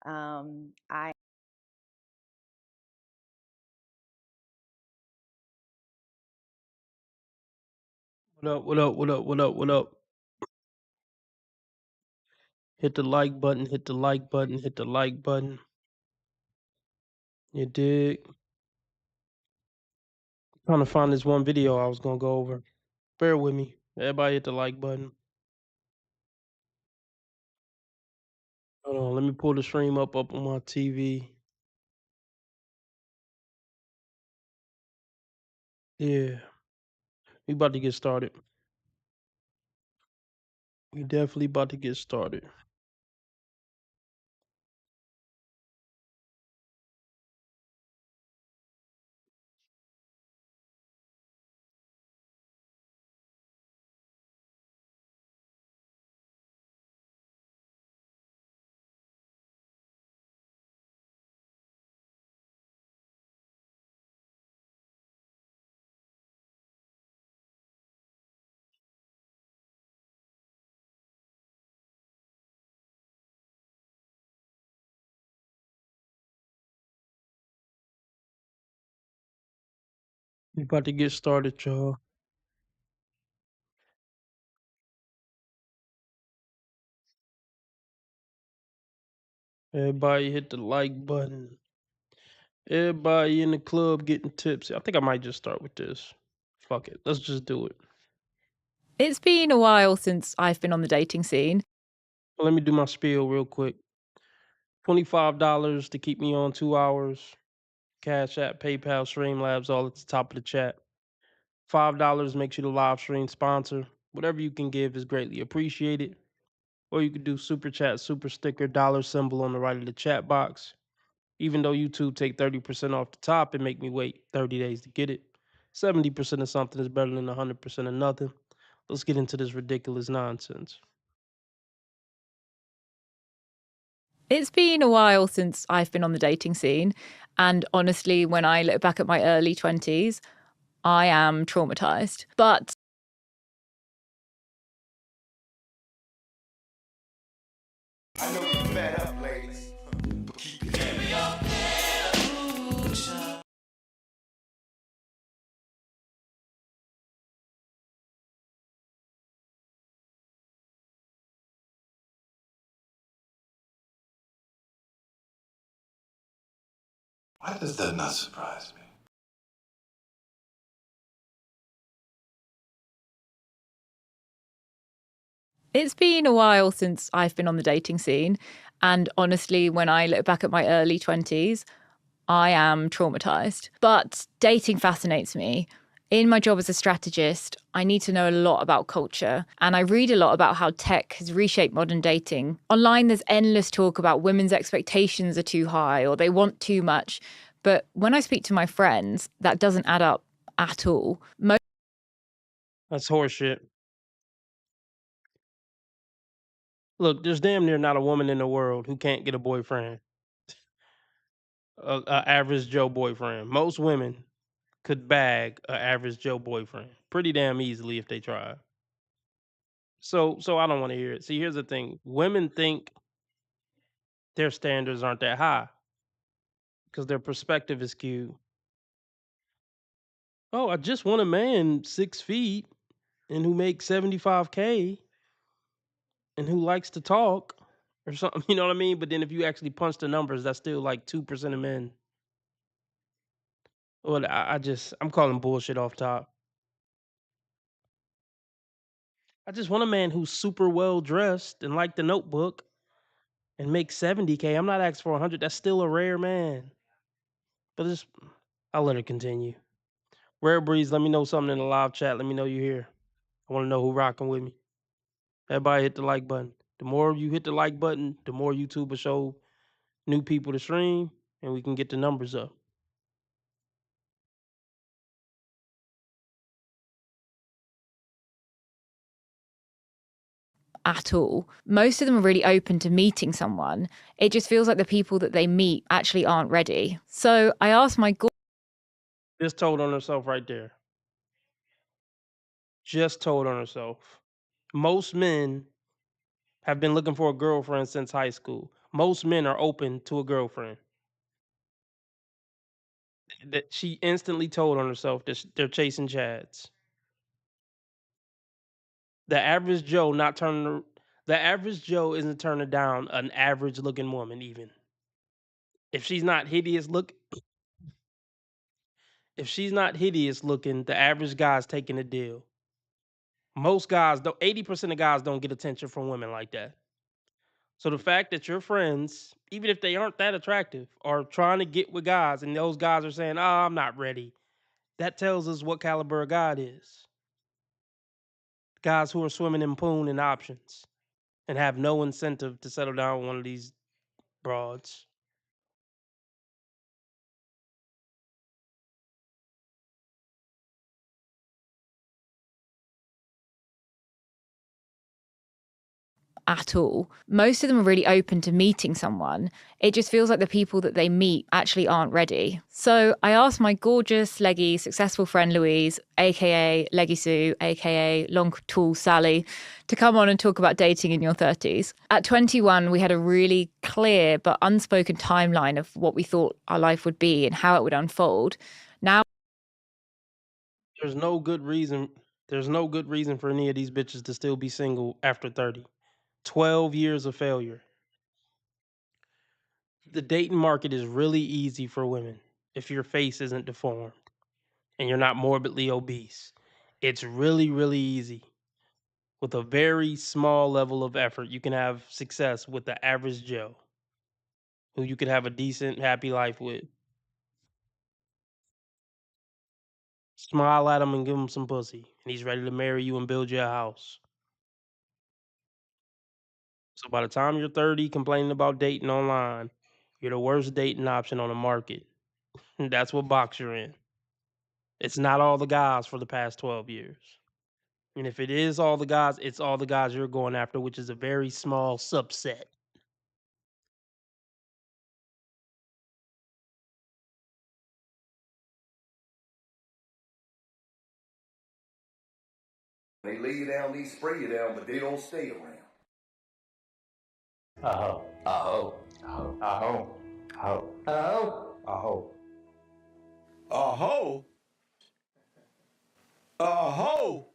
I What up? What up? What up? What up? What up? Hit the like button. Hit the like button. Hit the like button. You dig? Trying to find this one video I was gonna go over. Bear with me. Everybody hit the like button. Hold on. Let me pull the stream up on my TV. Yeah, we about to get started. We definitely about to get started. We about to get started, y'all. Everybody hit the like button. Everybody in the club getting tipsy. I think I might just start with this. Fuck it. Let's just do it. It's been a while since I've been on the dating scene. Let me do my spiel real quick. $25 to keep me on 2 hours. Cash App, PayPal, Streamlabs, all at the top of the chat. $5 makes you the live stream sponsor. Whatever you can give is greatly appreciated. Or you could do super chat, super sticker, dollar symbol on the right of the chat box. Even though YouTube take 30% off the top and make me wait 30 days to get it, 70% of something is better than 100% of nothing. Let's get into this ridiculous nonsense. It's been a while since I've been on the dating scene. And honestly, when I look back at my early 20s, I am traumatized. But I know you're fed up, ladies. But keep your head up. Why does that not surprise me? it's been a while since I've been on the dating scene. And honestly, when I look back at my early 20s, I am traumatized. But dating fascinates me. In my job as a strategist, I need to know a lot about culture, and I read a lot about how tech has reshaped modern dating. Online, there's endless talk about women's expectations are too high or they want too much. But when I speak to my friends, that doesn't add up at all. That's horseshit. Look, there's damn near not a woman in the world who can't get a boyfriend, a average Joe boyfriend. Most women could bag a average Joe boyfriend pretty damn easily if they try. So I don't want to hear it. See, here's the thing: women think their standards aren't that high because their perspective is skewed. Oh, I just want a man 6 feet and who makes 75K and who likes to talk or something. You know what I mean? But then if you actually punch the numbers, that's still like 2% of men. Well, I'm calling bullshit off top. I just want a man who's super well dressed and like the Notebook and makes 70K. I'm not asking for 100. That's still a rare man. But it's I'll let her continue. Rare Breeze, let me know something in the live chat. Let me know you're here. I want to know who rocking with me. Everybody hit the like button. The more you hit the like button, the more YouTube will show new people to stream and we can get the numbers up. At all. Most of them are really open to meeting someone. It just feels like the people that they meet actually aren't ready. So I asked my Just told on herself right there. Just told on herself. Most men have been looking for a girlfriend since high school. most men are open to a girlfriend. That she instantly told on herself that they're chasing Chads. The average Joe not turning the average Joe isn't turning down an average looking woman even. If she's not hideous looking, the average guy's taking a deal. Most guys don't 80% of guys don't get attention from women like that. So the fact that your friends, even if they aren't that attractive, are trying to get with guys and those guys are saying, "Oh, I'm not ready." That tells us what caliber of guy it is. Guys who are swimming in poon and options and have no incentive to settle down with one of these broads. At all. Most of them are really open to meeting someone. It just feels like the people that they meet actually aren't ready. So I asked my gorgeous, leggy, successful friend Louise, aka Leggy Sue, aka Long Tall Sally, to come on and talk about dating in your 30s. At 21, we had a really clear but unspoken timeline of what we thought our life would be and how it would unfold. Now There's no good reason for any of these bitches to still be single after 30. 12 years of failure. The dating market is really easy for women if your face isn't deformed and you're not morbidly obese. It's really, really easy. With a very small level of effort, you can have success with the average Joe who you could have a decent, happy life with. Smile at him and give him some pussy, and he's ready to marry you and build you a house. So by the time you're 30 complaining about dating online, you're the worst dating option on the market. That's what box you're in. It's not all the guys for the past 12 years. And if it is all the guys, it's all the guys you're going after, which is a very small subset. They lay you down, they spray you down, but they don't stay around. Aho. Aho. Aho. Aho. Aho. Aho. Aho. Aho. Aho.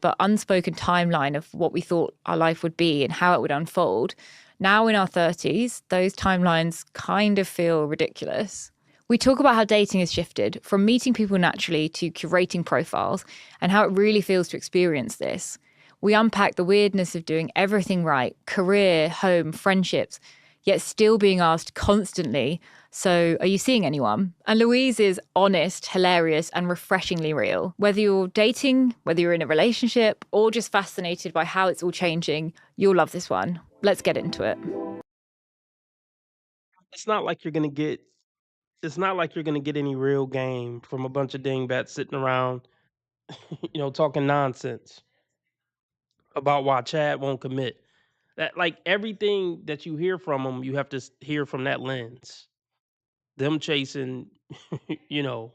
but unspoken timeline of what we thought our life would be and how it would unfold. Now in our 30s, those timelines kind of feel ridiculous. We talk about how dating has shifted from meeting people naturally to curating profiles and how it really feels to experience this. We unpack the weirdness of doing everything right, career, home, friendships, yet still being asked constantly, "So, are you seeing anyone?" And Louise is honest, hilarious, and refreshingly real. Whether you're dating, whether you're in a relationship, or just fascinated by how it's all changing, you'll love this one. Let's get into it. It's not like you're gonna get any real game from a bunch of dingbats sitting around, talking nonsense about why Chad won't commit. That like everything that you hear from them, you have to hear from that lens. Them chasing, you know,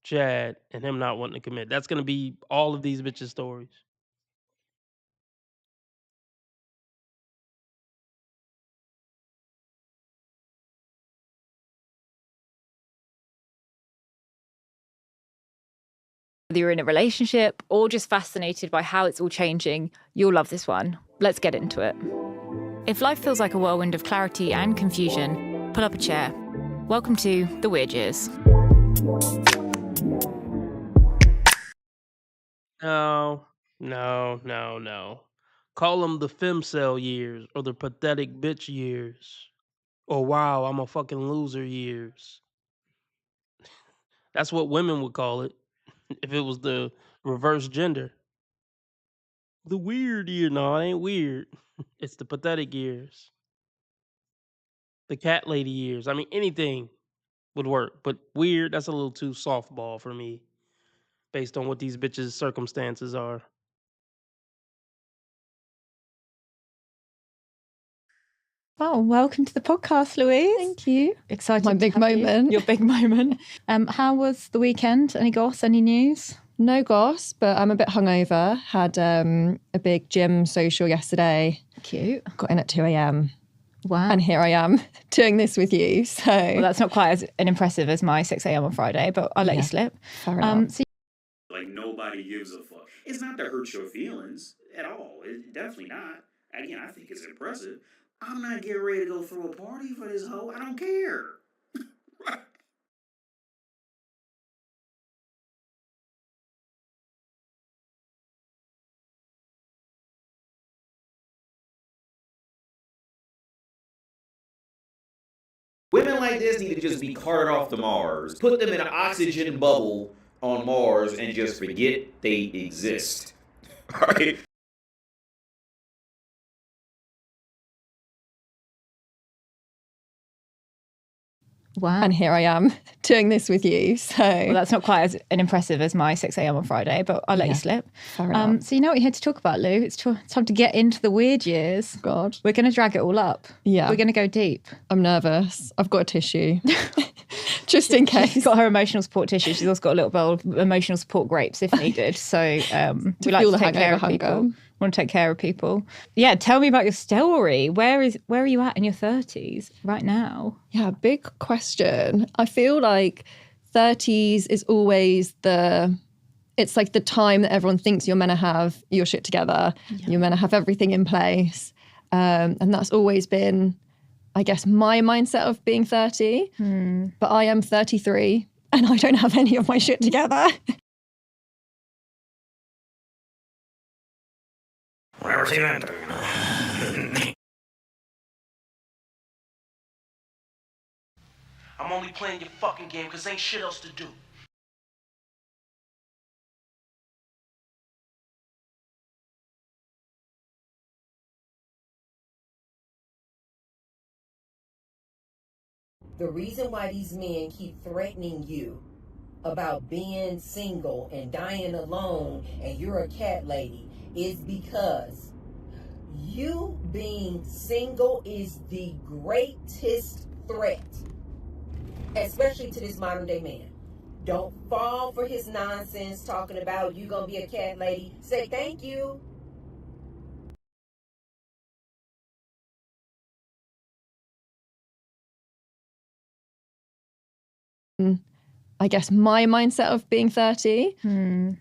Chad and him not wanting to commit. That's gonna be all of these bitches' stories. Whether you're in a relationship or just fascinated by how it's all changing, you'll love this one. Let's get into it. If life feels like a whirlwind of clarity and confusion, pull up a chair. Welcome to The Weird Years. No. Call them the femcel years or the pathetic bitch years. Or wow, I'm a fucking loser years. That's what women would call it if it was the reverse gender. The weird year. No, it ain't weird. It's the pathetic years. The cat lady years. I mean, anything would work. But weird, that's a little too softball for me based on what these bitches' circumstances are. Oh, welcome to the podcast, Louise. Thank you. Excited. My to big have you. moment. Your big moment. How was the weekend? Any goss? Any news? No goss, but I'm a bit hungover. Had a big gym social yesterday. Cute. Got in at 2 a.m. Wow. And here I am doing this with you. So Well, that's not quite as impressive as my 6 a.m. on Friday, but I'll let you slip. fair enough. So Like, nobody gives a fuck. It's not to hurt your feelings at all. It's definitely not. Again, I think it's impressive. I'm not getting ready to go throw a party for this hoe. I don't care. Women like this need to just be carted off to Mars. Put them in an oxygen bubble on Mars and just forget they exist. All right? wow. And here I am doing this with you. So Well, that's not quite as impressive as my 6 a.m. on Friday, but I'll let you slip. fair enough. So you know what you're here to talk about, Lou? It's time to get into the weird years. God. We're going to drag it all up. Yeah. We're going to go deep. I'm nervous. I've got a tissue. Just in case. She's got her emotional support tissue. She's also got a little bowl of emotional support grapes if needed. So we like feel to the take care of hangover people. hunger. Want to take care of people. Yeah, tell me about your story. Where are you at in your 30s right now? Yeah, big question. I feel like 30s is always it's like the time that everyone thinks you're meant to have your shit together. You're meant to have everything in place. And that's always been, I guess, my mindset of being 30. But I am 33 and I don't have any of my shit together. Whatever's he into, you know. I'm only playing your fucking game because ain't shit else to do. The reason why these men keep threatening you about being single and dying alone and you're a cat lady is because you being single is the greatest threat, especially to this modern day man. Don't fall for his nonsense talking about you gonna be a cat lady. Say thank you. I guess my mindset of being 30.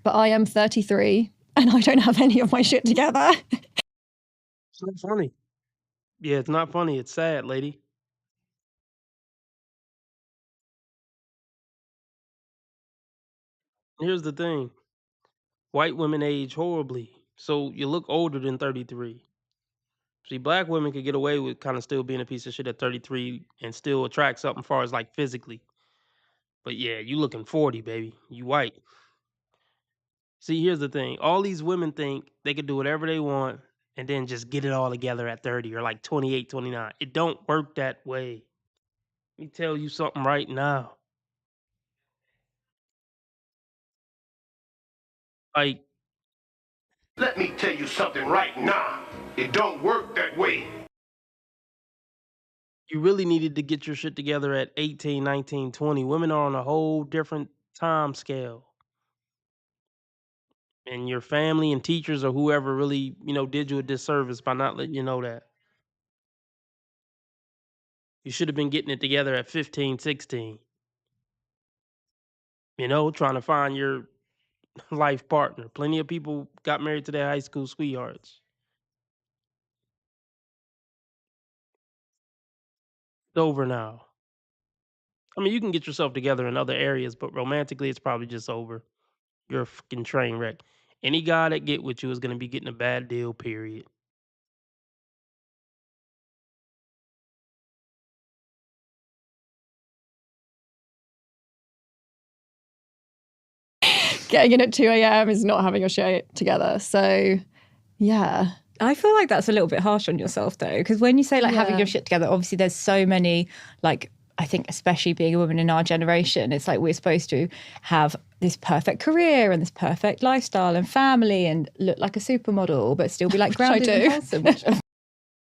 But I am 33 and I don't have any of my shit together. It's not funny. Yeah, it's not funny. It's sad, lady. Here's the thing. White women age horribly. So you look older than 33. See, black women could get away with kind of still being a piece of shit at 33 and still attract something far as like physically. But yeah, you looking 40, baby. You white. See, here's the thing. All these women think they could do whatever they want and then just get it all together at 30 or like 28, 29. It don't work that way. Let me tell you something right now. Like, Let me tell you something right now. It don't work that way. you really needed to get your shit together at 18, 19, 20. Women are on a whole different time scale. And your family and teachers or whoever really, did you a disservice by not letting you know that. You should have been getting it together at 15, 16. Trying to find your life partner. Plenty of people got married to their high school sweethearts. It's over now. I mean, you can get yourself together in other areas, but romantically, it's probably just over. You're a fucking train wreck. Any guy that get with you is going to be getting a bad deal, period. Getting in at 2 a.m. is not having your shit together. So, yeah. I feel like that's a little bit harsh on yourself though, because when you say like having Yeah. your shit together, obviously there's so many, like, I think especially being a woman in our generation, it's like we're supposed to have this perfect career and this perfect lifestyle and family and look like a supermodel, but still be like Which I grounded and do. wholesome. Which,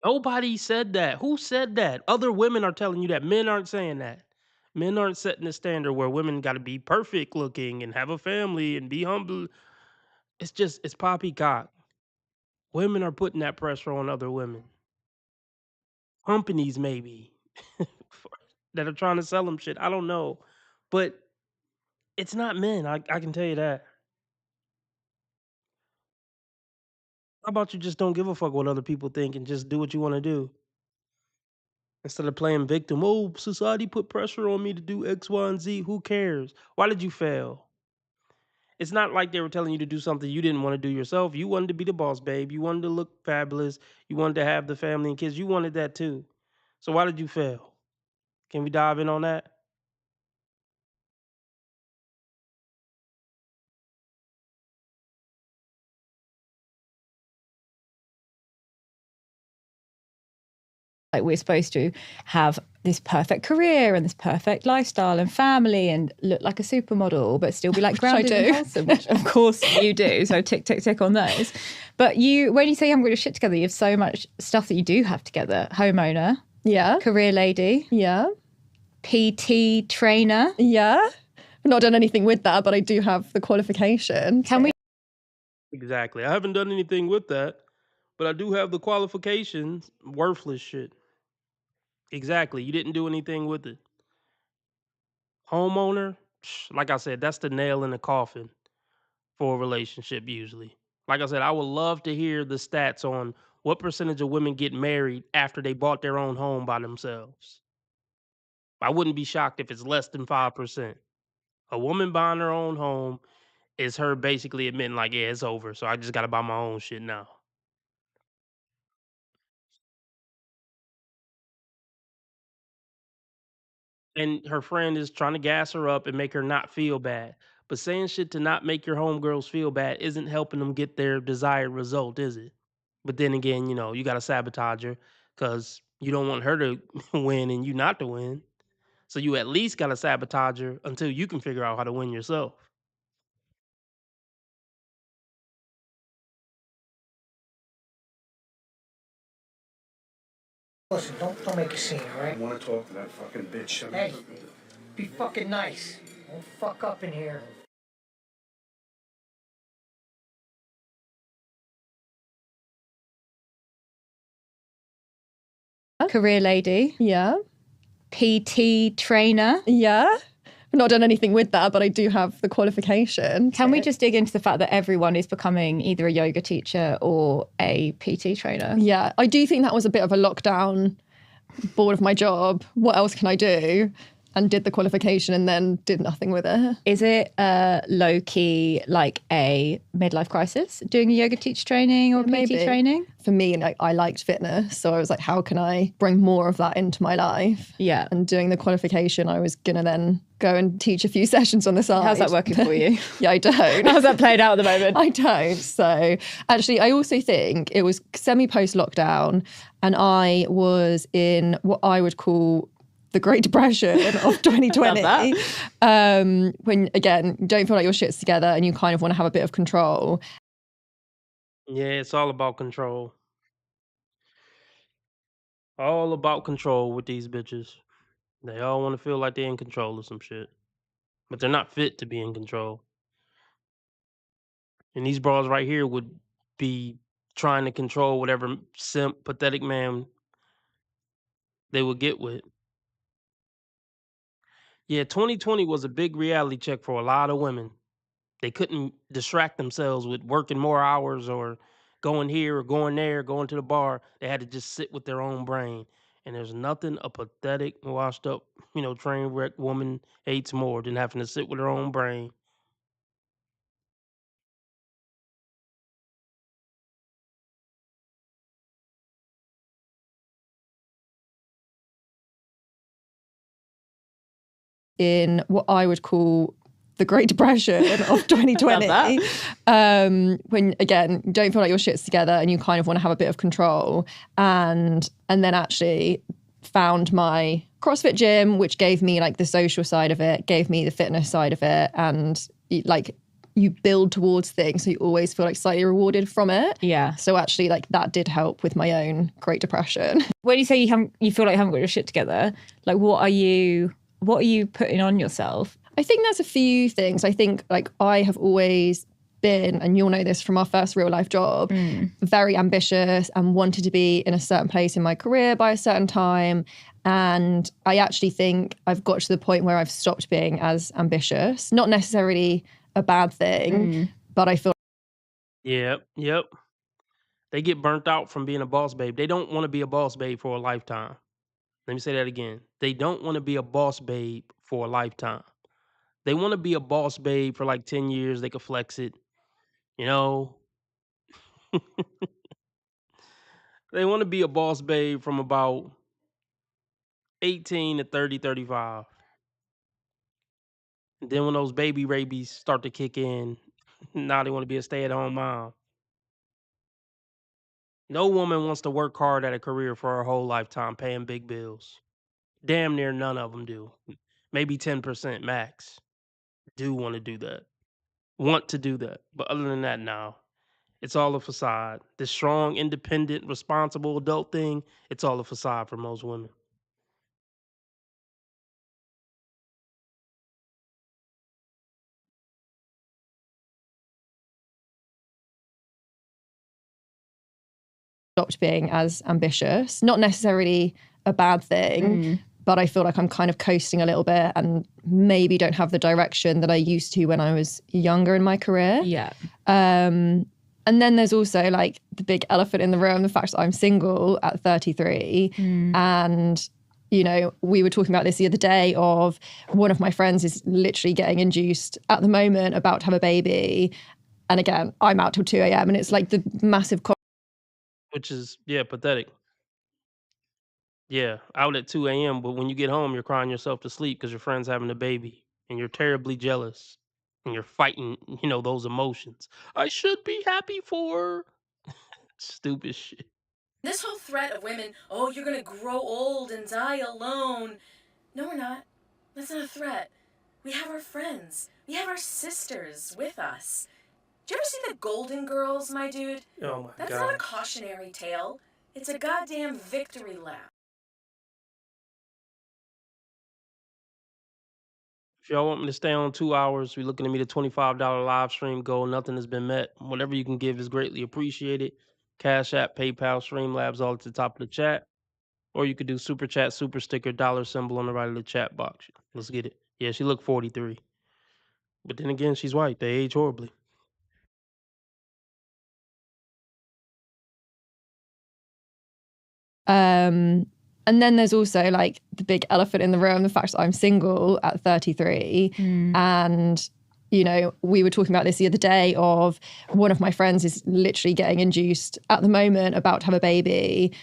Nobody said that. Who said that? Other women are telling you that. Men aren't saying that. Men aren't setting the standard where women got to be perfect looking and have a family and be humble. It's poppycock. Women are putting that pressure on other women. Companies, maybe, that are trying to sell them shit. I don't know. But it's not men. I can tell you that. How about you just don't give a fuck what other people think and just do what you want to do? Instead of playing victim, oh, society put pressure on me to do X, Y, and Z. Who cares? Why did you fail? It's not like they were telling you to do something you didn't want to do yourself. You wanted to be the boss, babe. You wanted to look fabulous. You wanted to have the family and kids. You wanted that too. So why did you fail? Can we dive in on that? Like we're supposed to have this perfect career and this perfect lifestyle and family and look like a supermodel, but still be like grounded do. and wholesome, which of course you do. So tick, tick, tick on those. But when you say you haven't got your shit together, you have so much stuff that you do have together. Homeowner, Yeah. career lady, Yeah. PT trainer. Yeah. I've not done anything with that, but I do have the qualification. Can we Exactly. I haven't done anything with that, but I do have the qualifications. Worthless shit. Exactly. You didn't do anything with it. Homeowner, like I said, that's the nail in the coffin for a relationship usually. Like I said, I would love to hear the stats on what percentage of women get married after they bought their own home by themselves. I wouldn't be shocked if it's less than 5%. A woman buying her own home is her basically admitting like, yeah, it's over. So I just got to buy my own shit now. And her friend is trying to gas her up and make her not feel bad. But saying shit to not make your homegirls feel bad isn't helping them get their desired result, is it? But then again, you got to sabotage her because you don't want her to win and you not to win. So you at least got to sabotage her until you can figure out how to win yourself. Listen, don't make a scene, all right? I want to talk to that fucking bitch. Hey, be fucking nice. Don't fuck up in here. career lady, Yeah. PT trainer? Yeah. I've not done anything with that, but I do have the qualification. Can we just dig into the fact that everyone is becoming either a yoga teacher or a PT trainer? Yeah, I do think that was a bit of a lockdown, bored of my job. What else can I do? And did the qualification and then did nothing with it. Is it low key like a midlife crisis doing a yoga teacher training or PT Maybe. training? For me, I liked fitness. So I was like, how can I bring more of that into my life? Yeah. And doing the qualification, I was going to then go and teach a few sessions on the side. How's that working for you? Yeah, I don't. How's that played out at the moment? I don't. So actually, I also think it was semi-post lockdown and I was in what I would call the Great Depression of 2020. When, again, you don't feel like your shit's together and you kind of want to have a bit of control. Yeah, it's all about control. All about control with these bitches. They all want to feel like they're in control of some shit. But they're not fit to be in control. And these bras right here would be trying to control whatever simp, pathetic man they would get with. Yeah, 2020 was a big reality check for a lot of women. They couldn't distract themselves with working more hours or going here or going there, going to the bar. They had to just sit with their own brain. And there's nothing a pathetic, washed up, train wreck woman hates more than having to sit with her own brain. In what I would call the Great Depression of 2020. When, again, you don't feel like your shit's together and you kind of want to have a bit of control. And then actually found my CrossFit gym, which gave me like the social side of it, gave me the fitness side of it. And like you build towards things, so you always feel like slightly rewarded from it. Yeah. So actually like that did help with my own Great Depression. When you say you feel like you haven't got your shit together, like what are you what are you putting on yourself? I think there's a few things. I think like I have always been, and you'll know this from our first real life job, very ambitious and wanted to be in a certain place in my career by a certain time. And I actually think I've got to the point where I've stopped being as ambitious. Not necessarily a bad thing, but I feel Yep. They get burnt out from being a boss babe. They don't want to be a boss babe for a lifetime. Let me say that again. They don't want to be a boss babe for a lifetime. They want to be a boss babe for like 10 years. They could flex it. You know, they want to be a boss babe from about 18 to 30, 35. And then when those baby rabies start to kick in, now they want to be a stay-at-home mom. No woman wants to work hard at a career for her whole lifetime paying big bills. Damn near none of them do. Maybe 10% max do want to do that. But other than that, no. It's all a facade. The strong, independent, responsible adult thing, it's all a facade for most women. stopped being as ambitious. Not necessarily a bad thing, but I feel like I'm kind of coasting a little bit and maybe don't have the direction that I used to when I was younger in my career. Yeah. And then there's also like the big elephant in the room, the fact that I'm single at 33. And, you know, we were talking about this the other day of one of my friends is literally getting induced at the moment, about to have a baby. And again, I'm out till 2 a.m. and it's like the massive Which is, pathetic. Yeah, out at 2 a.m., but when you get home, you're crying yourself to sleep because your friend's having a baby and you're terribly jealous and you're fighting, those emotions. I should be happy for her. Stupid shit. This whole threat of women, oh, you're gonna grow old and die alone. No, we're not. That's not a threat. We have our friends. We have our sisters with us. Did you ever see the Golden Girls, my dude? Oh my That's God. not a cautionary tale. It's a goddamn victory lap. If y'all want me to stay on 2 hours, we're looking to meet a $25 live stream goal. Nothing has been met. Whatever you can give is greatly appreciated. Cash App, PayPal, Streamlabs, all at the top of the chat. Or you could do super chat, super sticker, dollar symbol on the right of the chat box. Let's get it. Yeah, she looked 43. But then again, she's white. They age horribly. And then there's also like the big elephant in the room, the fact that I'm single at 33. And, you know, we were talking about this the other day of one of my friends is literally getting induced at the moment, about to have a baby.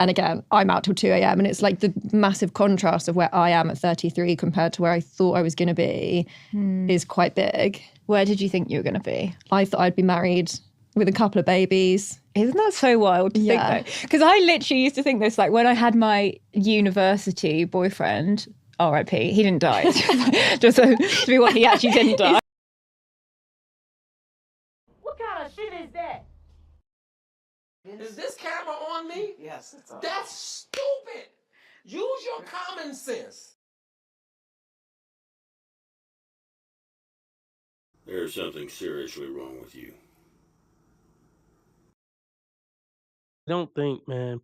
And again, I'm out till 2 a.m. and it's like the massive contrast of where I am at 33 compared to where I thought I was going to be is quite big. Where did you think you were going to be? I thought I'd be married with a couple of babies. Isn't that so wild to think though? Because I literally used to think this, like when I had my university boyfriend, R.I.P., he didn't die. Just to be what, he actually didn't die. What kind of shit is that? Is this camera on me? Yes, it's on. That's stupid. Use your common sense. There's something seriously wrong with you. They don't think, man.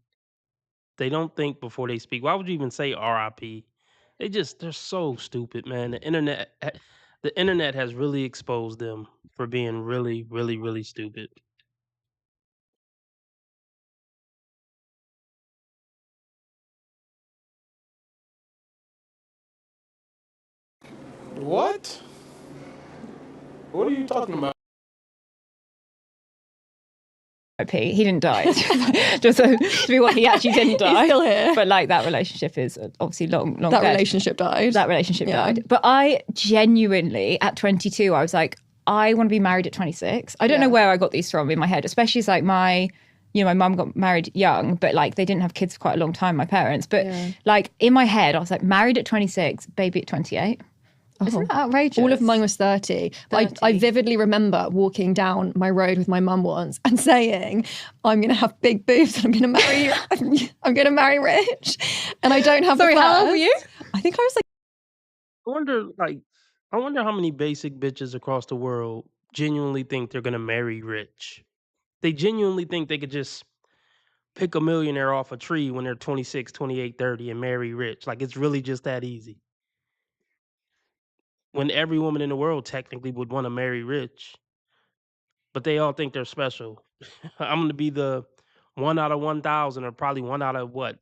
They don't think before they speak. Why would you even say RIP? They're so stupid, man. The internet has really exposed them for being really, really, really stupid. What? What are you talking about? He didn't die. Just to be what, he actually didn't die. He's still here. But like that relationship is obviously long That dead. relationship died. That relationship died. But I genuinely, at 22, I was like, I want to be married at 26. I don't know where I got these from in my head, especially as like my mum got married young, but like they didn't have kids for quite a long time, my parents. But like in my head, I was like, married at 26, baby at 28. Isn't that outrageous? All of mine was 30. I vividly remember walking down my road with my mum once and saying, I'm going to have big boobs and I'm going to marry I'm going to marry rich. And I don't have Sorry, the how old were you? I think I was like I wonder how many basic bitches across the world genuinely think they're gonna marry rich. They genuinely think they could just pick a millionaire off a tree when they're 26, 28, 30 and marry rich. Like, it's really just that easy. When every woman in the world technically would wanna marry rich, but they all think they're special. I'm gonna be the 1 out of 1,000 or probably 1 out of what,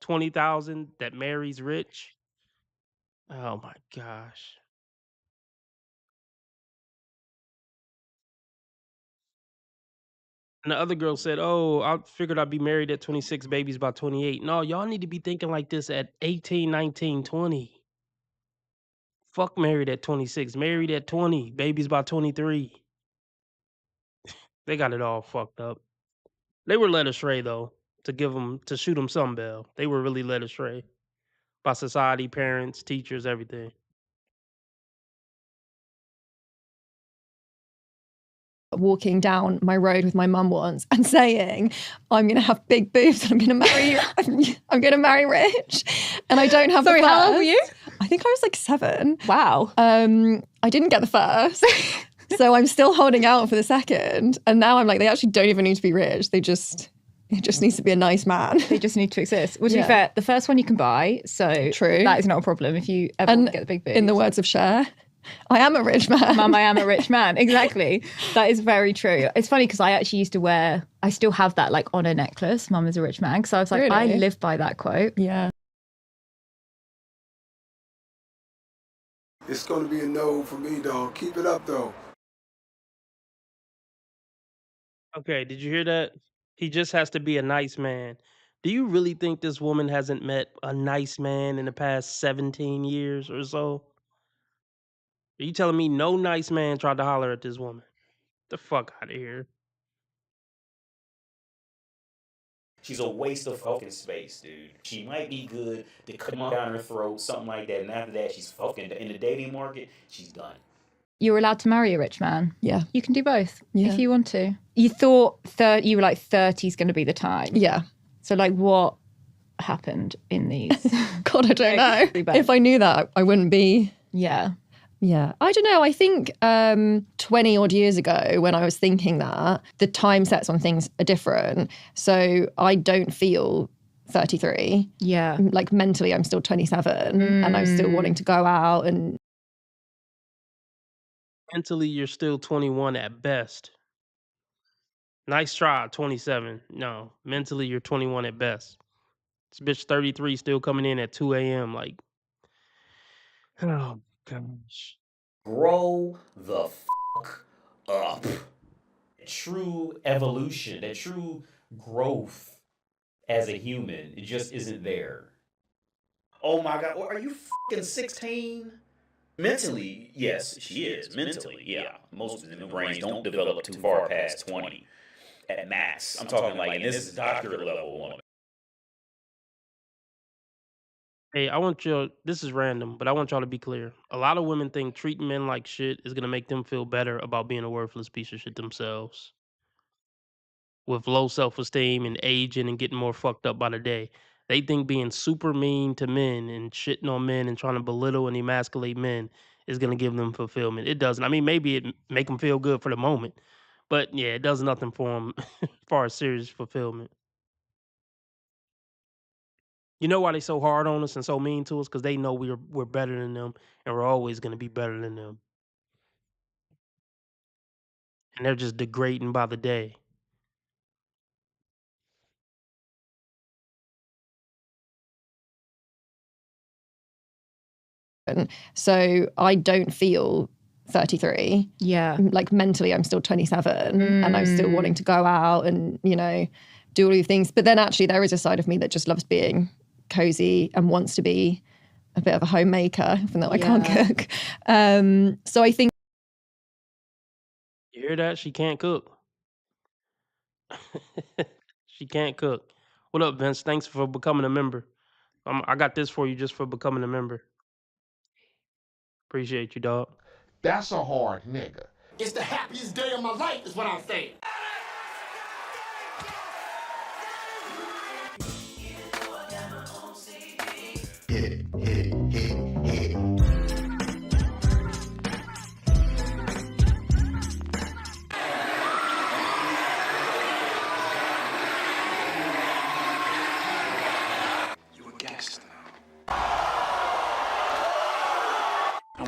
20,000 that marries rich? Oh my gosh. And the other girl said, "Oh, I figured I'd be married at 26, babies by 28." No, y'all need to be thinking like this at 18, 19, 20. Fuck married at 26, married at 20, babies by 23. They got it all fucked up. They were led astray though, to shoot them some bell. They were really led astray by society, parents, teachers, everything. Walking down my road with my mum once and saying, I'm going to have big boobs and I'm going to marry I'm going to marry rich. And I don't have Sorry, the first. how old were you? I think I was like 7. Wow. I didn't get the first. So I'm still holding out for the second. And now I'm like, they actually don't even need to be rich. It just needs to be a nice man. They just need to exist. Well, to Yeah. be fair, the first one you can buy, so True. that is not a problem if you ever And get the big boobs. in the words of Cher, I am a rich man. Mum, I am a rich man. Exactly. That is very true. It's funny because I actually used to I still have that like on a necklace, Mum is a rich man. Because I was like, I Really? live by that quote. Yeah. It's gonna be a no for me, dog. Keep it up, though. Okay, did you hear that? He just has to be a nice man. Do you really think this woman hasn't met a nice man in the past 17 years or so? Are you telling me no nice man tried to holler at this woman? The fuck out of here. She's a waste of fucking space, dude. She might be good to come down her throat, something like that, and after that, she's fucking in the dating market. She's done. You're allowed to marry a rich man. Yeah. You can do both Yeah. if you want to. You thought you were like 30 is going to be the time. Yeah. So like what happened in these? God, I don't know. Really bad. If I knew that, I wouldn't be. Yeah. Yeah. I don't know. I think 20 odd years ago when I was thinking that, the time sets on things are different. So I don't feel 33. Yeah. Like mentally, I'm still 27 and I'm still wanting to go out and. Mentally, you're still 21 at best. Nice try, 27. No, mentally, you're 21 at best. This bitch 33 still coming in at 2 a.m. Like, oh gosh. Grow the fuck up. True evolution, that true growth as a human, it just isn't there. Oh my God, are you fucking 16? Mentally, yes, she is. Mentally, yeah. Most of the brains don't develop too far past 20 at max. I'm talking like, and this is doctorate level woman. Hey, this is random, but I want y'all to be clear. A lot of women think treating men like shit is going to make them feel better about being a worthless piece of shit themselves. With low self-esteem and aging and getting more fucked up by the day. They think being super mean to men and shitting on men and trying to belittle and emasculate men is going to give them fulfillment. It doesn't. I mean, maybe it make them feel good for the moment. But yeah, it does nothing for them as far as serious fulfillment. You know why they so hard on us and so mean to us? Because they know we're better than them and we're always going to be better than them. And they're just degrading by the day. So I don't feel 33. Yeah. Like mentally, I'm still 27 and I'm still wanting to go out and, you know, do all these things. But then actually there is a side of me that just loves being cozy and wants to be a bit of a homemaker, even though I can't cook. So I think. You hear that? She can't cook. She can't cook. What up, Vince? Thanks for becoming a member. I got this for you just for becoming a member. Appreciate you, dog. That's a hard nigga. It's the happiest day of my life, is what I'm saying. Hit it, hit it, hit it, hit it.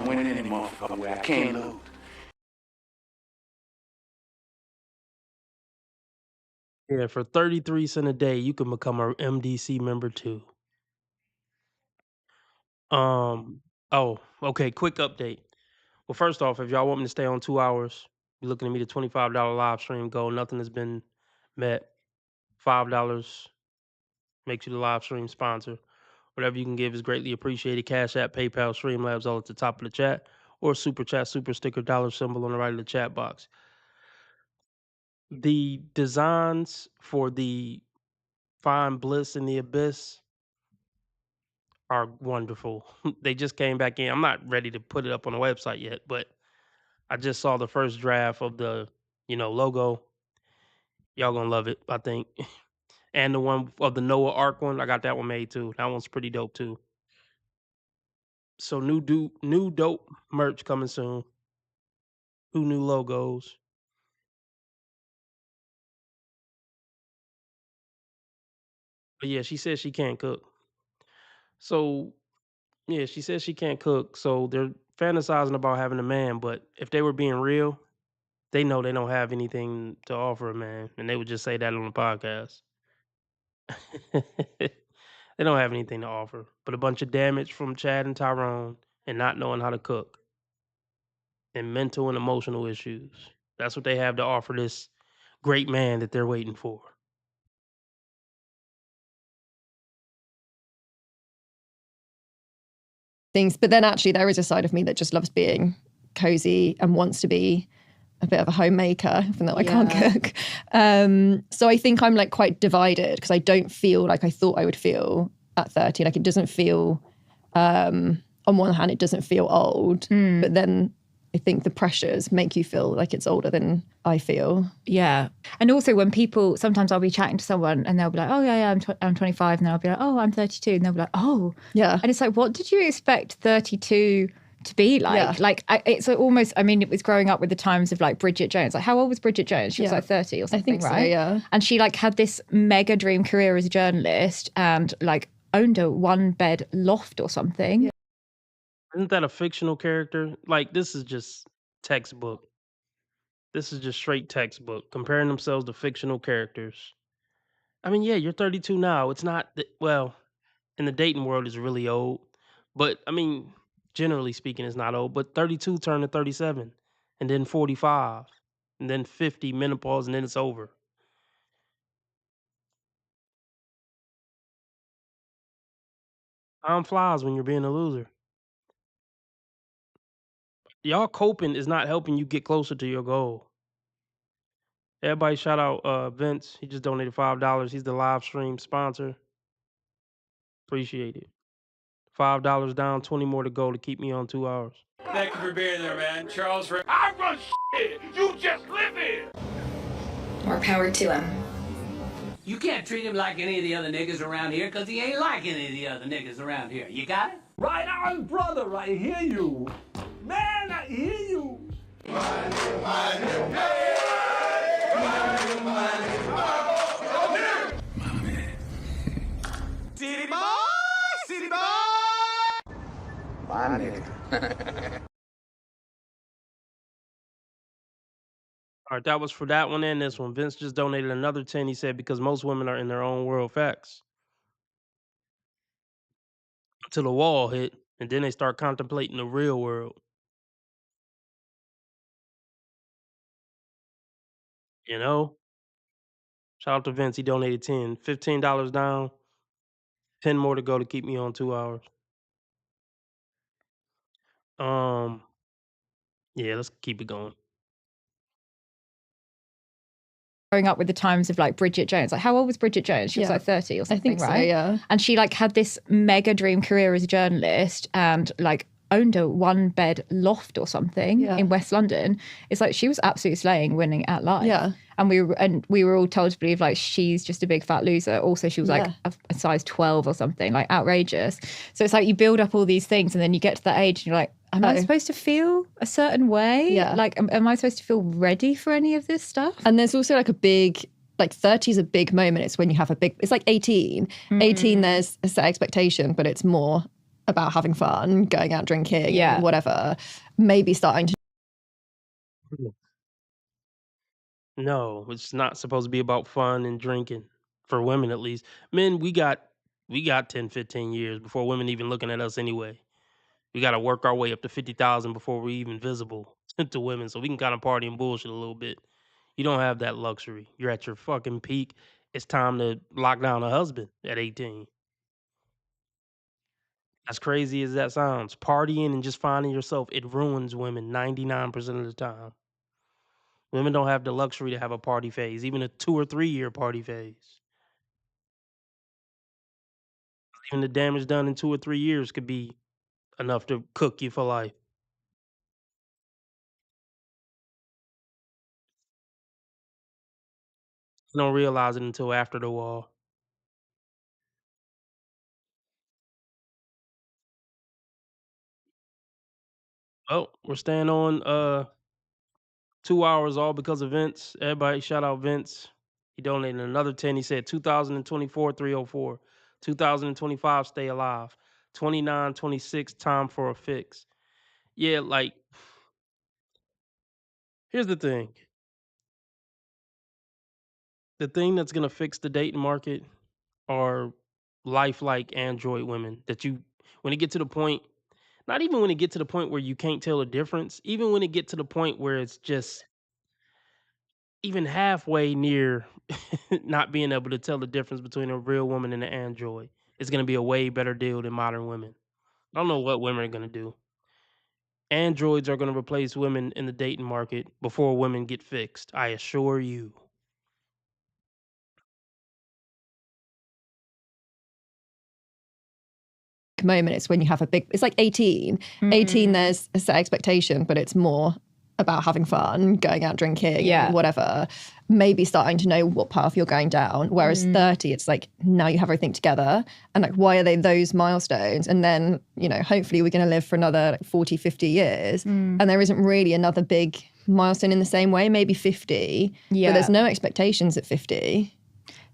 can win any motherfucker way. I can't lose. Yeah, for 33 cents a day, you can become a MDC member too. Oh, okay, quick update. Well, first off, if y'all want me to stay on 2 hours, you're looking at me the $25 live stream goal. Nothing has been met. $5 makes you the live stream sponsor. Whatever you can give is greatly appreciated. Cash App, PayPal, Streamlabs, all at the top of the chat, or super chat, super sticker, dollar symbol on the right of the chat box. The designs for the Find Bliss in the Abyss are wonderful. They just came back in. I'm not ready to put it up on the website yet, but I just saw the first draft of the, logo. Y'all gonna love it, I think. And the one of the Noah Ark one, I got that one made too. That one's pretty dope too. So new dope merch coming soon. 2 new logos. But yeah, she says she can't cook. So yeah, she says she can't cook. So they're fantasizing about having a man, but if they were being real, they know they don't have anything to offer a man, and they would just say that on the podcast. They don't have anything to offer, but a bunch of damage from Chad and Tyrone and not knowing how to cook and mental and emotional issues. That's what they have to offer this great man that they're waiting for. Things, but then actually there is a side of me that just loves being cozy and wants to be a bit of a homemaker, even though I can't cook. So I think I'm like quite divided because I don't feel like I thought I would feel at 30. Like it doesn't feel, on one hand, it doesn't feel old, but then I think the pressures make you feel like it's older than I feel. Yeah. And also when people, sometimes I'll be chatting to someone and they'll be like, oh yeah, I'm 25. And then I'll be like, oh, I'm 32. And they'll be like, oh. Yeah. And it's like, what did you expect 32 to be like? Yeah. Like it's almost, I mean, it was growing up with the times of like Bridget Jones. Like how old was Bridget Jones? She was like 30 or something, I think right? so, yeah. And she like had this mega dream career as a journalist and like owned a 1-bed loft or something. Yeah. Isn't that a fictional character? Like this is just textbook. This is just straight textbook, comparing themselves to fictional characters. I mean, yeah, you're 32 now. It's not, well, in the dating world, it's really old. But, I mean, generally speaking, it's not old. But 32 turn to 37, and then 45, and then 50, menopause, and then it's over. Time flies when you're being a loser. Y'all coping is not helping you get closer to your goal. Everybody shout out Vince. He just donated $5. He's the live stream sponsor. Appreciate it. $5 down, 20 more to go to keep me on 2 hours. Thank you for being there, man. Charles, I run shit. You just live here. More power to him. You can't treat him like any of the other niggas around here because he ain't like any of the other niggas around here. You got it? Right on, brother. I hear you. Man, I hear you. City boy, city boy. My nigga. All right, that was for that one and this one. Vince just donated another 10. He said because most women are in their own world. Facts. Till the wall hit, and then they start contemplating the real world. You know? Shout out to Vince. He donated 10. $15 down. 10 more to go to keep me on 2 hours. Yeah, let's keep it going. Growing up with the times of like Bridget Jones. Like how old was Bridget Jones? She was like 30 or something, I think right? So, yeah. And she like had this mega dream career as a journalist and like owned a 1-bed loft or something in West London. It's like she was absolutely slaying, winning at life. Yeah. And we were all told to believe like she's just a big fat loser. Also, she was like a size 12 or something, like outrageous. So it's like you build up all these things and then you get to that age and you're like, am I supposed to feel a certain way? Yeah. Like, am I supposed to feel ready for any of this stuff? And there's also like a big, like 30 is a big moment. It's when you have a big, it's like 18. 18, there's a set expectation, but it's more about having fun, going out drinking, Yeah. whatever, maybe starting to No, it's not supposed to be about fun and drinking for women at least. Men, we got 10, 15 years before women even looking at us anyway. We got to work our way up to 50,000 before we even visible to women, so we can kind of party and bullshit a little bit. You don't have that luxury. You're at your fucking peak. It's time to lock down a husband at 18. As crazy as that sounds, partying and just finding yourself, it ruins women 99% of the time. Women don't have the luxury to have a party phase, even a 2 or 3 year party phase. Even the damage done in 2 or 3 years could be enough to cook you for life. You don't realize it until after the wall. Oh, we're staying on 2 hours all because of Vince. Everybody shout out Vince. He donated another 10. He said 2024 304. 2025 stay alive. 29 26 time for a fix. Yeah, like here's the thing. The thing that's gonna fix the dating market are lifelike android women that you when it get to the point, not even when it get to the point where you can't tell a difference, even when it get to the point where it's just even halfway near not being able to tell the difference between a real woman and an android, it's gonna be a way better deal than modern women. I don't know what women are gonna do. Androids are gonna replace women in the dating market before women get fixed. I assure you. moment. It's when you have a big, it's like 18. 18, there's a set expectation, but it's more about having fun, going out drinking, whatever, maybe starting to know what path you're going down. Whereas 30, it's like now you have everything together. And like, why are they those milestones? And then, you know, hopefully we're going to live for another like 40, 50 years. And there isn't really another big milestone in the same way, maybe 50. But there's no expectations at 50.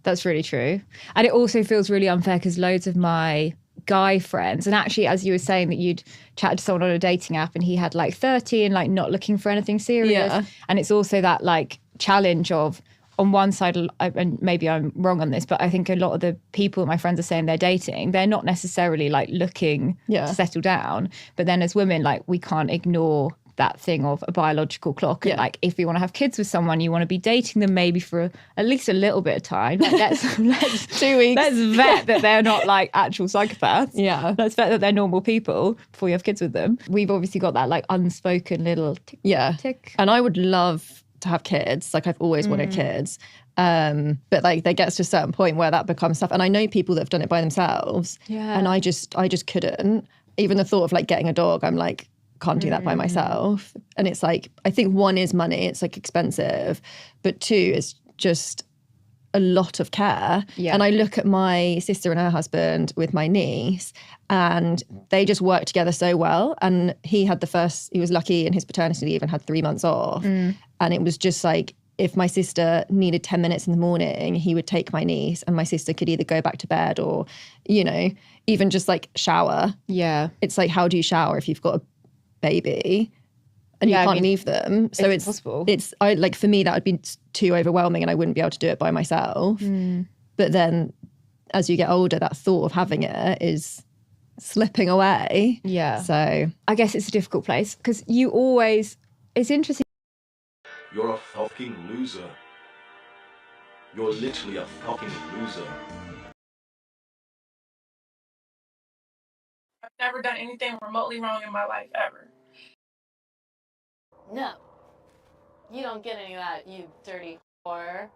That's really true. And it also feels really unfair because loads of my guy friends, and actually as you were saying that you'd chatted to someone on a dating app and he had like 30 and like not looking for anything serious, and it's also that like challenge of on one side, and maybe I'm wrong on this, but I think a lot of the people my friends are saying they're dating, they're not necessarily like looking to settle down, but then as women, like we can't ignore that thing of a biological clock. And like, if you want to have kids with someone, you want to be dating them maybe for at least a little bit of time. Like, let's 2 weeks. Let's vet that they're not like actual psychopaths. Yeah. Let's vet that they're normal people before you have kids with them. We've obviously got that like unspoken little tick. Tick. And I would love to have kids. Like I've always wanted kids. But like there gets to a certain point where that becomes tough. And I know people that have done it by themselves. Yeah. And I just couldn't. Even the thought of like getting a dog, I'm like, can't do that by myself. And it's like, I think one is money, it's like expensive, but two is just a lot of care. And I look at my sister and her husband with my niece, and they just work together so well. And he was lucky in his paternity leave and had 3 months off. And it was just like, if my sister needed 10 minutes in the morning, he would take my niece and my sister could either go back to bed or, you know, even just like shower. Yeah. It's like, how do you shower if you've got a baby and you can't leave them? So it's possible. I like, for me that would be too overwhelming and I wouldn't be able to do it by myself. But then as you get older, that thought of having it is slipping away. So I guess it's a difficult place because it's interesting. You're a fucking loser. You're literally a fucking loser. I've never done anything remotely wrong in my life, ever. No. You don't get any of that, you dirty whore.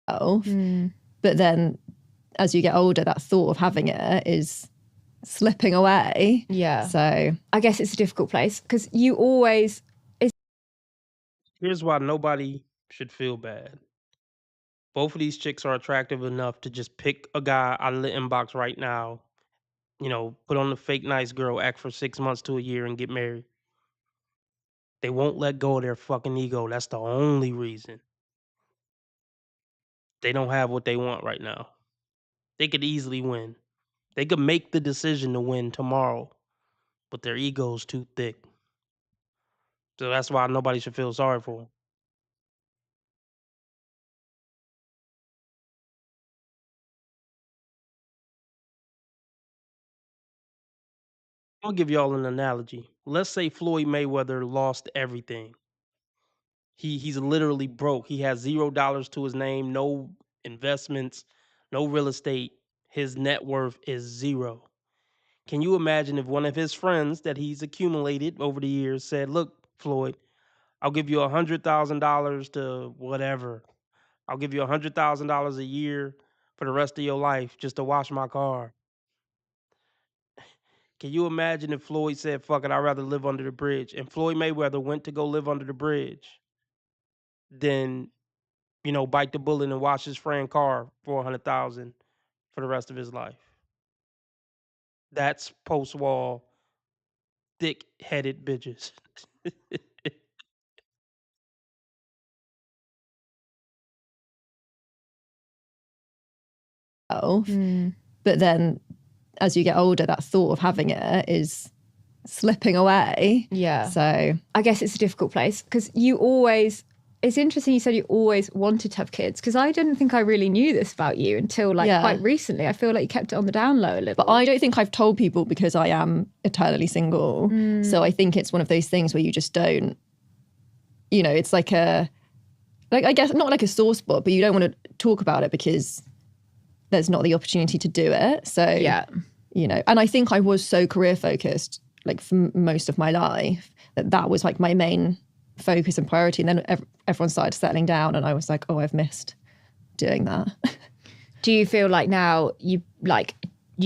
But then as you get older, that thought of having it is slipping away. So I guess it's a difficult place because Here's why nobody should feel bad. Both of these chicks are attractive enough to just pick a guy out of the inbox right now, you know, put on the fake nice girl act for 6 months to a year and get married. They won't let go of their fucking ego. That's the only reason. They don't have what they want right now. They could easily win. They could make the decision to win tomorrow, but their ego's too thick. So that's why nobody should feel sorry for them. I'll give y'all an analogy. Let's say Floyd Mayweather lost everything. He's literally broke. He has $0 to his name, no investments, no real estate. His net worth is zero. Can you imagine if one of his friends that he's accumulated over the years said, "Look, Floyd, I'll give you $100,000 to whatever. I'll give you $100,000 a year for the rest of your life just to wash my car." Can you imagine if Floyd said, "Fuck it, I'd rather live under the bridge," and Floyd Mayweather went to go live under the bridge than, bite the bullet and wash his friend's car for $100,000 for the rest of his life? That's post-wall, thick-headed bitches. But then as you get older, that thought of having it is slipping away. Yeah. So I guess it's a difficult place because it's interesting you said you always wanted to have kids, because I didn't think I really knew this about you until quite recently. I feel like you kept it on the down low a little. But I don't think I've told people because I am eternally single. So I think it's one of those things where you just don't, it's like I guess not like a sore spot, but you don't want to talk about it because there's not the opportunity to do it. So, and I think I was so career focused, for most of my life, that was my main focus and priority. And then everyone started settling down and I was like, oh, I've missed doing that. Do you feel like now you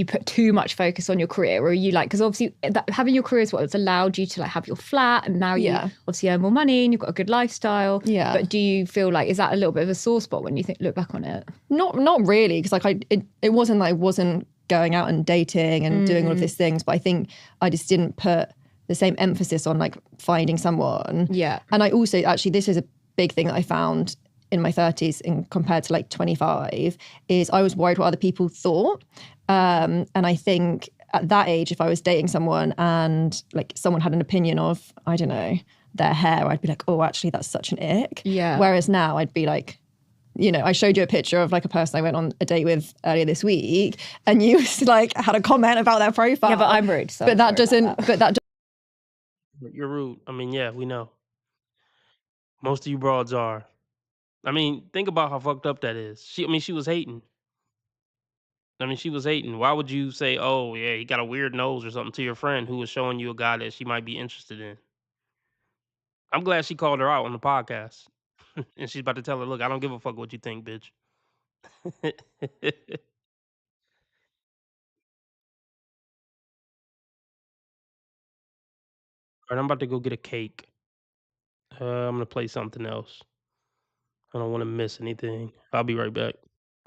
put too much focus on your career, or are you because obviously having your career is what's allowed you to have your flat, and now you obviously earn more money and you've got a good lifestyle. Yeah. But do you feel is that a little bit of a sore spot when you look back on it? Not really, because it wasn't that I wasn't going out and dating and doing all of these things, but I think I just didn't put the same emphasis on finding someone. Yeah. And I also, actually, this is a big thing that I found in my 30s compared to 25, is I was worried what other people thought. And I think at that age, if I was dating someone and someone had an opinion of, I don't know, their hair, I'd be like, oh, actually, that's such an ick. Yeah. Whereas now I'd be like, I showed you a picture of a person I went on a date with earlier this week, and you had a comment about their profile. Yeah, but I'm rude. So but that doesn't. You're rude. I mean, yeah, we know. Most of you broads are. I mean, think about how fucked up that is. She was hating. She was hating. Why would you say, "Oh, yeah, he got a weird nose" or something to your friend who was showing you a guy that she might be interested in? I'm glad she called her out on the podcast. And she's about to tell her, "Look, I don't give a fuck what you think, bitch." All right, I'm about to go get a cake. I'm going to play something else. I don't want to miss anything. I'll be right back.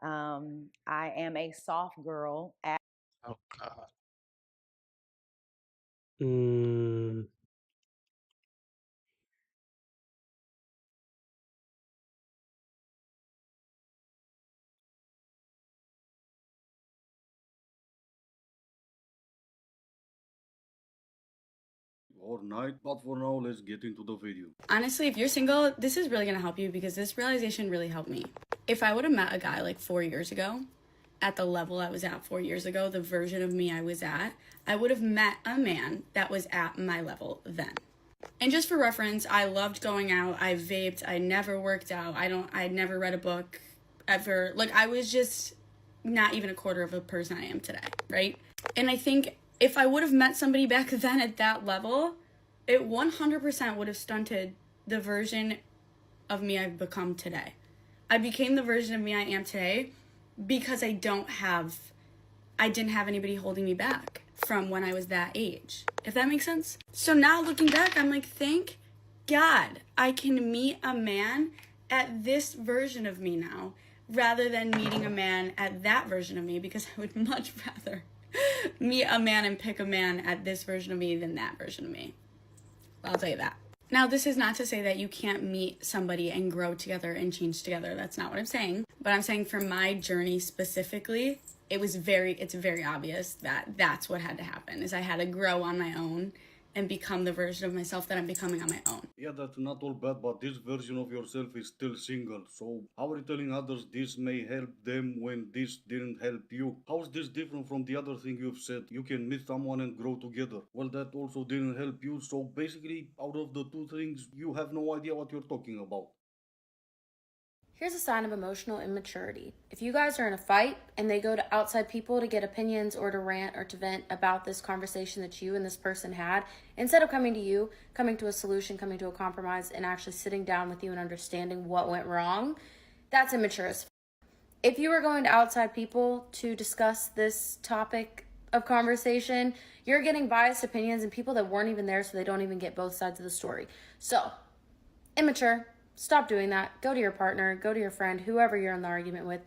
I am a soft girl. Oh, God. Alright, but for now, let's get into the video. Honestly, if you're single, this is really gonna help you, because this realization really helped me. If I would have met a guy 4 years ago, at the level I was at 4 years ago, the version of me I was at, I would have met a man that was at my level then. And just for reference, I loved going out, I vaped, I never worked out, I never read a book, ever. I was just not even a quarter of a person I am today, right? And I think if I would have met somebody back then at that level, it 100% would have stunted the version of me I've become today. I became the version of me I am today because I didn't have anybody holding me back from when I was that age, if that makes sense. So now looking back, I'm like, thank God I can meet a man at this version of me now, rather than meeting a man at that version of me, because I would much rather meet a man and pick a man at this version of me than that version of me. I'll tell you that. Now, this is not to say that you can't meet somebody and grow together and change together. That's not what I'm saying. But I'm saying for my journey specifically, it's very obvious that that's what had to happen, is I had to grow on my own and become the version of myself that I'm becoming on my own. Yeah, that's not all bad, but this version of yourself is still single. So how are you telling others this may help them when this didn't help you? How is this different from the other thing you've said? You can meet someone and grow together. Well, that also didn't help you. So basically, out of the two things, you have no idea what you're talking about. Here's a sign of emotional immaturity. If you guys are in a fight and they go to outside people to get opinions or to rant or to vent about this conversation that you and this person had, instead of coming to you, coming to a solution, coming to a compromise, and actually sitting down with you and understanding what went wrong, that's immature as f***. If you were going to outside people to discuss this topic of conversation, you're getting biased opinions and people that weren't even there, so they don't even get both sides of the story. So, immature. Stop doing that. Go to your partner, go to your friend, whoever you're in the argument with,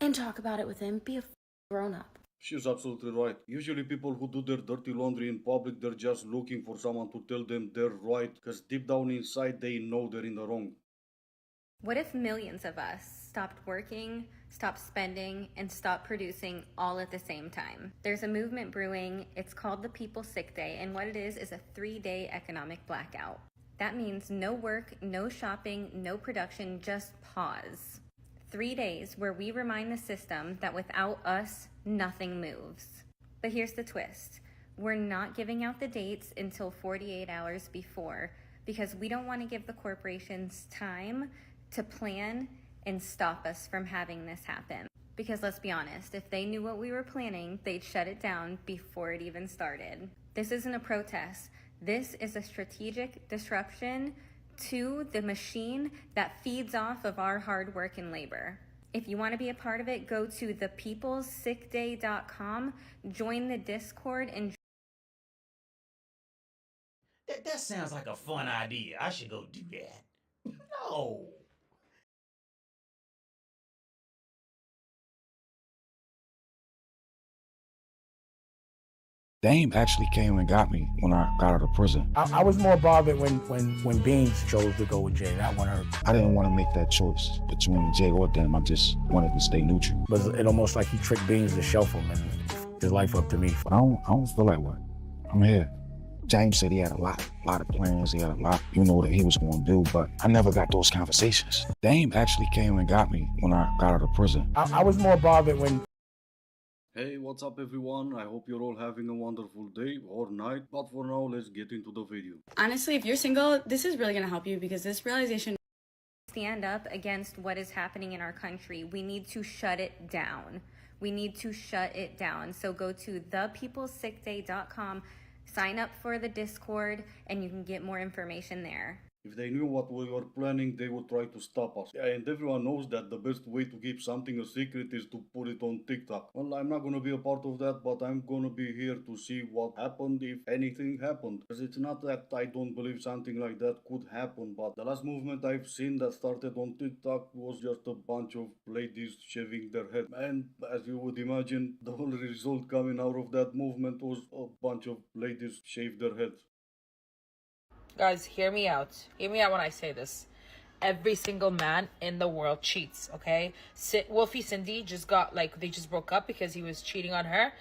and talk about it with him. Be a grown-up. She's absolutely right. Usually people who do their dirty laundry in public, they're just looking for someone to tell them they're right, because deep down inside they know they're in the wrong. What if millions of us stopped working, stopped spending, and stopped producing all at the same time? There's a movement brewing. It's called the People's Sick Day, and what it is a 3-day economic blackout. That means no work, no shopping, no production, just pause. 3 days where we remind the system that without us, nothing moves. But here's the twist. We're not giving out the dates until 48 hours before because we don't want to give the corporations time to plan and stop us from having this happen. Because let's be honest, if they knew what we were planning, they'd shut it down before it even started. This isn't a protest. This is a strategic disruption to the machine that feeds off of our hard work and labor. If you want to be a part of it, go to thepeoplesickday.com, join the Discord, and That sounds like a fun idea. I should go do that. No. Dame actually came and got me when I got out of prison. I was more bothered when Beans chose to go with Jay. That one hurt. I didn't want to make that choice between Jay or Dame. I just wanted to stay neutral. But it almost like he tricked Beans to shelf him and his life up to me. I don't feel like what. I'm here. James said he had a lot of plans. He had a lot, that he was going to do, but I never got those conversations. Dame actually came and got me when I got out of prison. I was more bothered when... Hey, what's up everyone? I hope you're all having a wonderful day or night, but for now, let's get into the video. Honestly, if you're single, this is really going to help you because this realization... stand up against what is happening in our country. We need to shut it down. We need to shut it down. So go to thepeoplesickday.com, sign up for the Discord, and you can get more information there. If they knew what we were planning, they would try to stop us. Yeah, and everyone knows that the best way to keep something a secret is to put it on TikTok. Well, I'm not gonna be a part of that, but I'm gonna be here to see what happened, if anything happened. Because it's not that I don't believe something like that could happen, but the last movement I've seen that started on TikTok was just a bunch of ladies shaving their head. And as you would imagine, the whole result coming out of that movement was a bunch of ladies shave their heads. Guys, hear me out. Hear me out when I say this. Every single man in the world cheats, okay? Wolfie Cindy just they just broke up because he was cheating on her.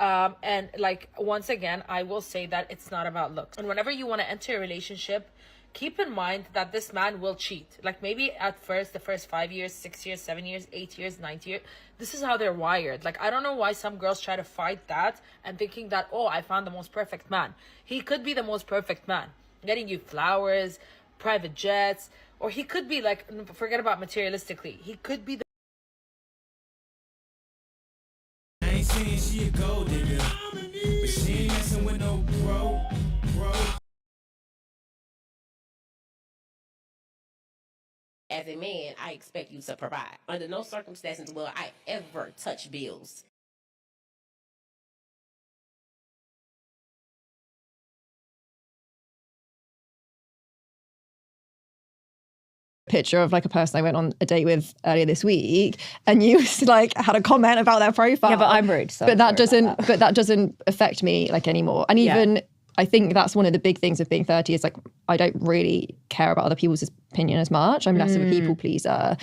And once again, I will say that it's not about looks. And whenever you want to enter a relationship, keep in mind that this man will cheat. Maybe at first, the first 5 years, 6 years, 7 years, 8 years, 9 years, this is how they're wired. I don't know why some girls try to fight that and thinking that, oh, I found the most perfect man. He could be the most perfect man. Getting you flowers, private jets, or he could be forget about materialistically. He could be the... I ain't saying she a gold digger, but she ain't messing with no bro. As a man, I expect you to provide. Under no circumstances will I ever touch bills. Picture of a person I went on a date with earlier this week, and you had a comment about their profile. Yeah, but I'm rude. So but that doesn't affect me anymore. And even I think that's one of the big things of being 30 is like, I don't really care about other people's opinion as much. I'm less of a people pleaser.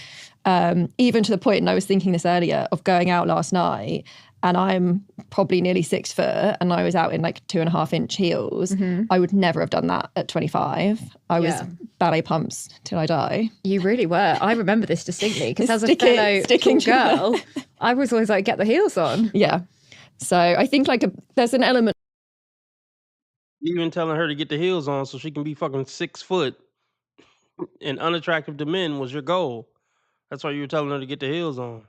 Even to the point, and I was thinking this earlier, of going out last night and I'm probably nearly 6 foot and I was out in like 2.5-inch heels. I would never have done that at 25. I was ballet pumps till I die. You really were. I remember this distinctly because as a Sticking- fellow sticking tall to girl, I was always like, get the heels on. Yeah. So I think like there's an element. You even telling her to get the heels on so she can be fucking 6 foot and unattractive to men was your goal. That's why you were telling her to get the heels on.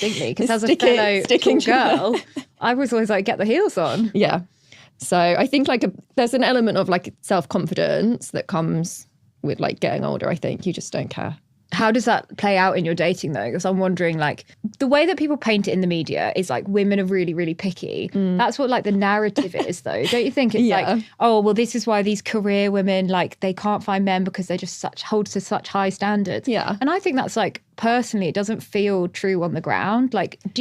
Because as a Sticking- fellow sticking tall to girl, I was always like, get the heels on. Yeah. So I think like there's an element of like self-confidence that comes with like getting older. I think you just don't care. How does that play out in your dating though? Because I'm wondering, like, the way that people paint it in the media is like women are really, really picky. That's what like the narrative is though. Don't you think it's like, oh, well, this is why these career women, like they can't find men because they're just hold to such high standards. Yeah. And I think that's like, personally, it doesn't feel true on the ground. Like, what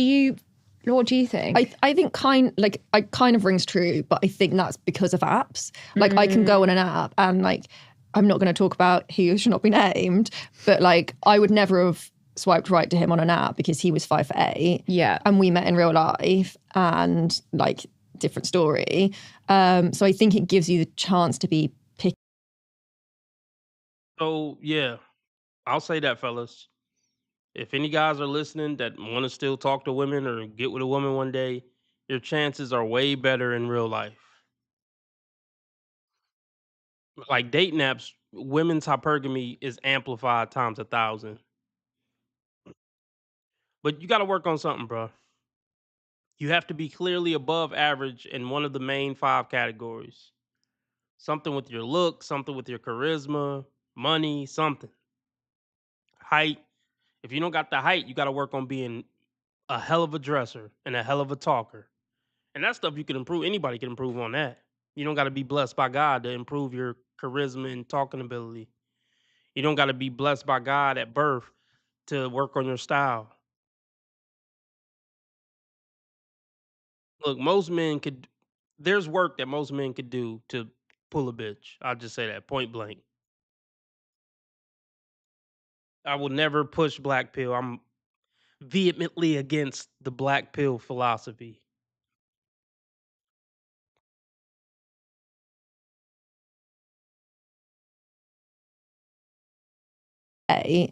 do you think? I think kind of rings true, but I think that's because of apps. Like I can go on an app and like, I'm not going to talk about he should not be named, but like I would never have swiped right to him on an app because he was 5'8". Yeah. And we met in real life and like different story. So I think it gives you the chance to be picky. So yeah, I'll say that, fellas. If any guys are listening that want to still talk to women or get with a woman one day, your chances are way better in real life. Like dating apps, women's hypergamy is amplified times 1,000. But you got to work on something, bro. You have to be clearly above average in one of the main 5 categories. Something with your look, something with your charisma, money, something. Height. If you don't got the height, you got to work on being a hell of a dresser and a hell of a talker. And that stuff you can improve. Anybody can improve on that. You don't got to be blessed by God to improve your charisma and talking ability. You don't got to be blessed by God at birth to work on your style. Look, there's work that most men could do to pull a bitch. I'll just say that point blank. I will never push black pill. I'm vehemently against the black pill philosophy.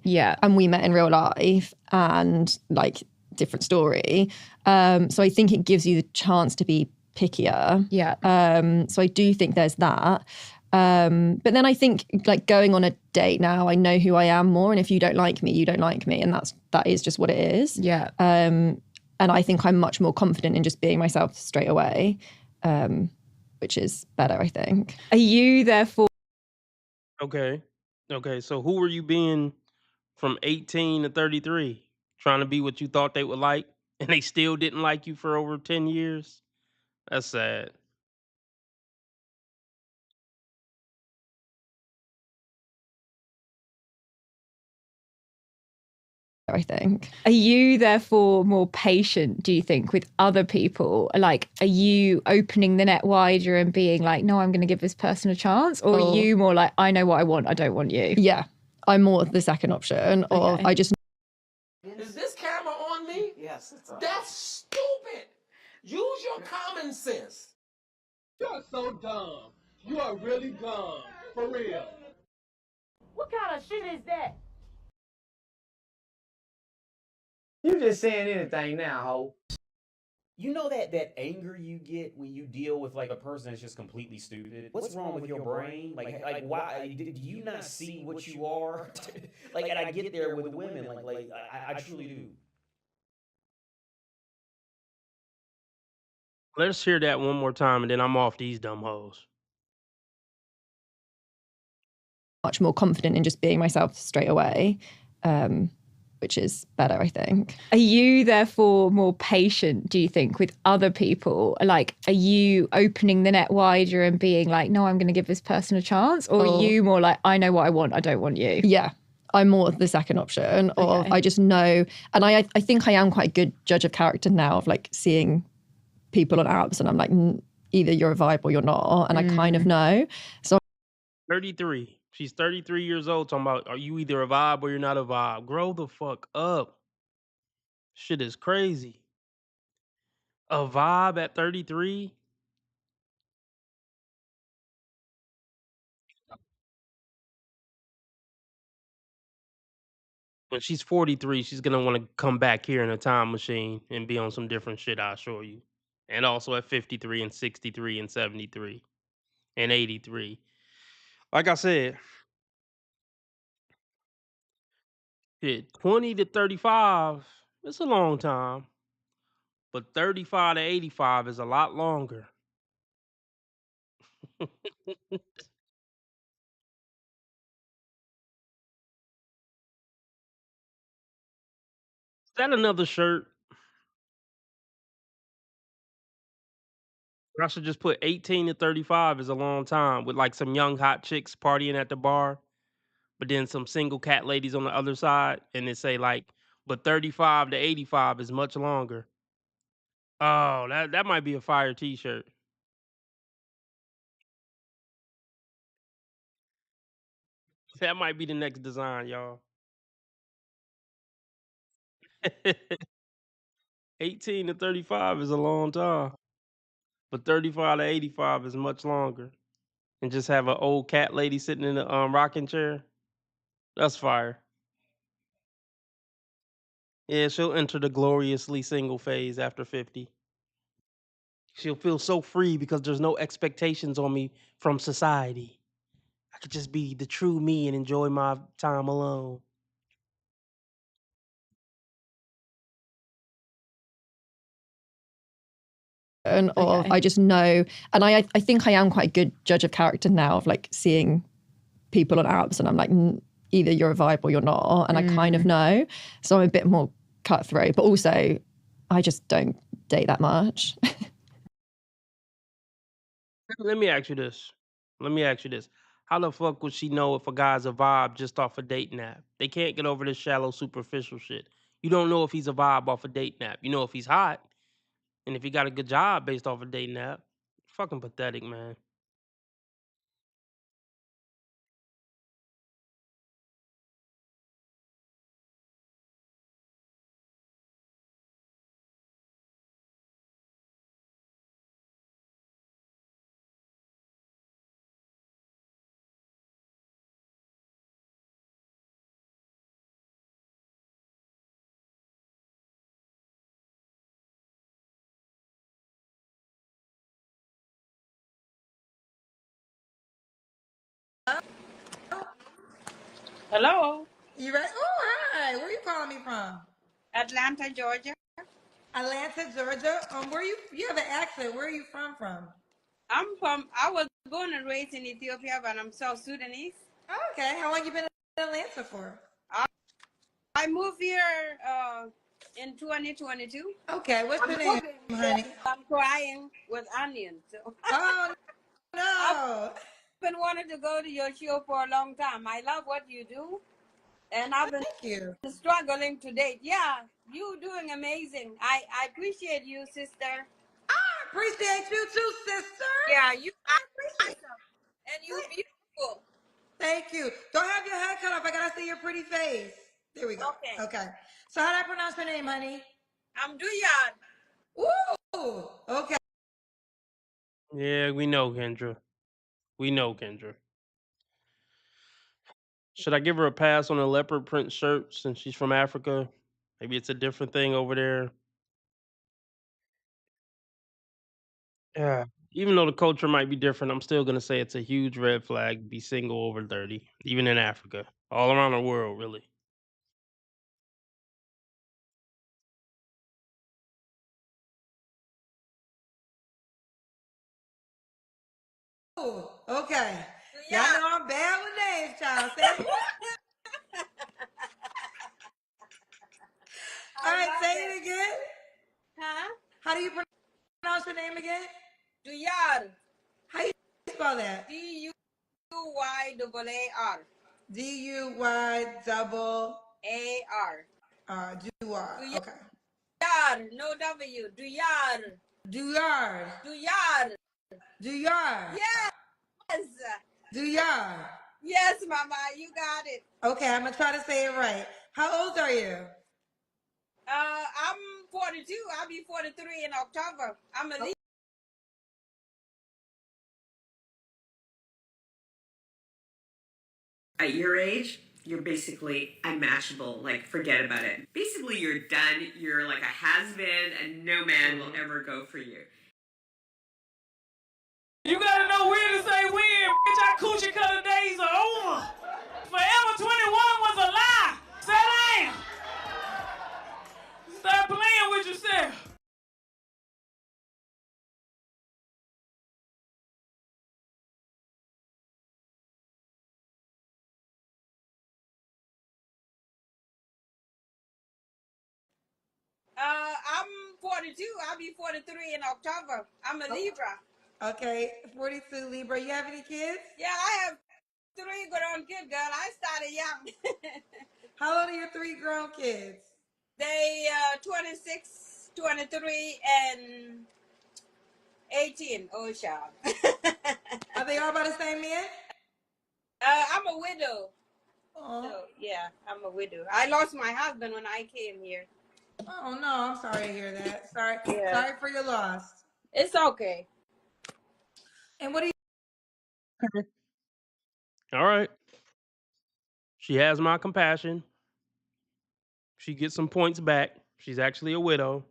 Yeah. And we met in real life and like different story. So I think it gives you the chance to be pickier. Yeah. So I do think there's that. But then I think like going on a date now, I know who I am more. And if you don't like me, you don't like me. And that is just what it is. Yeah. And I think I'm much more confident in just being myself straight away, which is better, I think. Are you therefore? Okay. So who were you being from 18 to 33? Trying to be what you thought they would like and they still didn't like you for over 10 years? That's sad. I think. Are you therefore more patient, do you think, with other people? Like, are you opening the net wider and being like, no, I'm going to give this person a chance? Or are you more like, I know what I want, I don't want you? Yeah, I'm more the second option of I just. Is this camera on me? Yes, it's on. That's stupid. Use your common sense. You're so dumb. You are really dumb. For real. What kind of shit is that? You just saying anything now, ho. You know that anger you get when you deal with like a person that's just completely stupid? What's wrong with your brain? Like why do you not see what you are? Like, and I get there with women, like I truly do. Let's hear that one more time and then I'm off these dumb hoes. Much more confident in just being myself straight away, which is better, I think. Are you therefore more patient, do you think, with other people? Like, are you opening the net wider and being like, no, I'm going to give this person a chance? Or are you more like, I know what I want, I don't want you? Yeah, I'm more the second option of Okay. I just know, and I think I am quite a good judge of character now of like seeing people on apps and I'm like, either you're a vibe or you're not. And I kind of know. So 33. She's 33 years old talking about, are you either a vibe or you're not a vibe? Grow the fuck up. Shit is crazy. A vibe at 33? When she's 43, she's gonna want to come back here in a time machine and be on some different shit, I assure you. And also at 53 and 63 and 73 and 83. Like I said, shit, 20 to 35, it's a long time. But 35 to 85 is a lot longer. Is that another shirt? I should just put 18 to 35 is a long time with like some young hot chicks partying at the bar, but then some single cat ladies on the other side, and it say like, but 35 to 85 is much longer. Oh, that might be a fire T-shirt. That might be the next design, y'all. 18 to 35 is a long time, but 35 to 85 is much longer. And just have an old cat lady sitting in a rocking chair. That's fire. Yeah, she'll enter the gloriously single phase after 50. She'll feel so free because there's no expectations on me from society. I could just be the true me and enjoy my time alone. of Okay. I just know, and I think I am quite a good judge of character now of like seeing people on apps and I'm like, either you're a vibe or you're not. And I kind of know. So I'm a bit more cutthroat, but also I just don't date that much. Let me ask you this. How the fuck would she know if a guy's a vibe just off a dating app? They can't get over this shallow, superficial shit. You don't know if he's a vibe off a dating app. You know if he's hot and if he got a good job based off a dating app. Fucking pathetic, man. Hello. You ready? Oh, hi. Where you calling me from? Atlanta, Georgia. Atlanta, Georgia. Where you have an accent. Where are you from? I was born and raised in Ethiopia, but I'm South Sudanese. Okay. How long you been in Atlanta for? I moved here in 2022. Okay. What's your name, honey? I'm crying with onions. So. Oh, no. I've been wanting to go to your show for a long time. I love what you do. And I've been struggling to date. Yeah, you doing amazing. I appreciate you, sister. I appreciate you too, sister. Yeah, you are awesome. And you're beautiful. Thank you. Don't have your head cut off. I gotta see your pretty face. There we go. Okay. So how do I pronounce your name, honey? I'm Duyad. Ooh. Okay. Yeah, we know, Kendra. Should I give her a pass on a leopard print shirt since she's from Africa? Maybe it's a different thing over there. Yeah. Even though the culture might be different, I'm still gonna say it's a huge red flag to be single over 30, even in Africa, all around the world, really. Ooh. Okay. Y'all know I'm bad with names, child. Say All right, say it again. Huh? How do you pronounce your name again? Duyad. How you spell that? Duyar. D-U-Y-double-A-R. Duyar. Okay. Duyar, no W. Duyar. Duyar. Duyar. Duyar. Yes. Duyar. Yes, Mama, you got it. Okay, I'm gonna try to say it right. How old are you? I'm 42. I'll be 43 in October. I'm a Libra. At your age, you're basically unmatchable. Like, forget about it. Basically, you're done. You're like a has-been, and no man will ever go for you. You gotta know when to say when, bitch. Our coochie cutter days are over. Forever 21 was a lie. Sit down. Stop playing with yourself. I'm 42. I'll be 43 in October. I'm a Libra. Okay, 42 Libra. You have any kids? Yeah, I have 3 grown kids, girl. I started young. How old are your 3 grown kids? They 26, 23, and 18. Oh, child. Are they all by the same man? I'm a widow. Oh. So, yeah, I'm a widow. I lost my husband when I came here. Oh no, I'm sorry to hear that. Sorry, Yeah. Sorry for your loss. It's okay. And what do you? All right. She has my compassion. She gets some points back. She's actually a widow.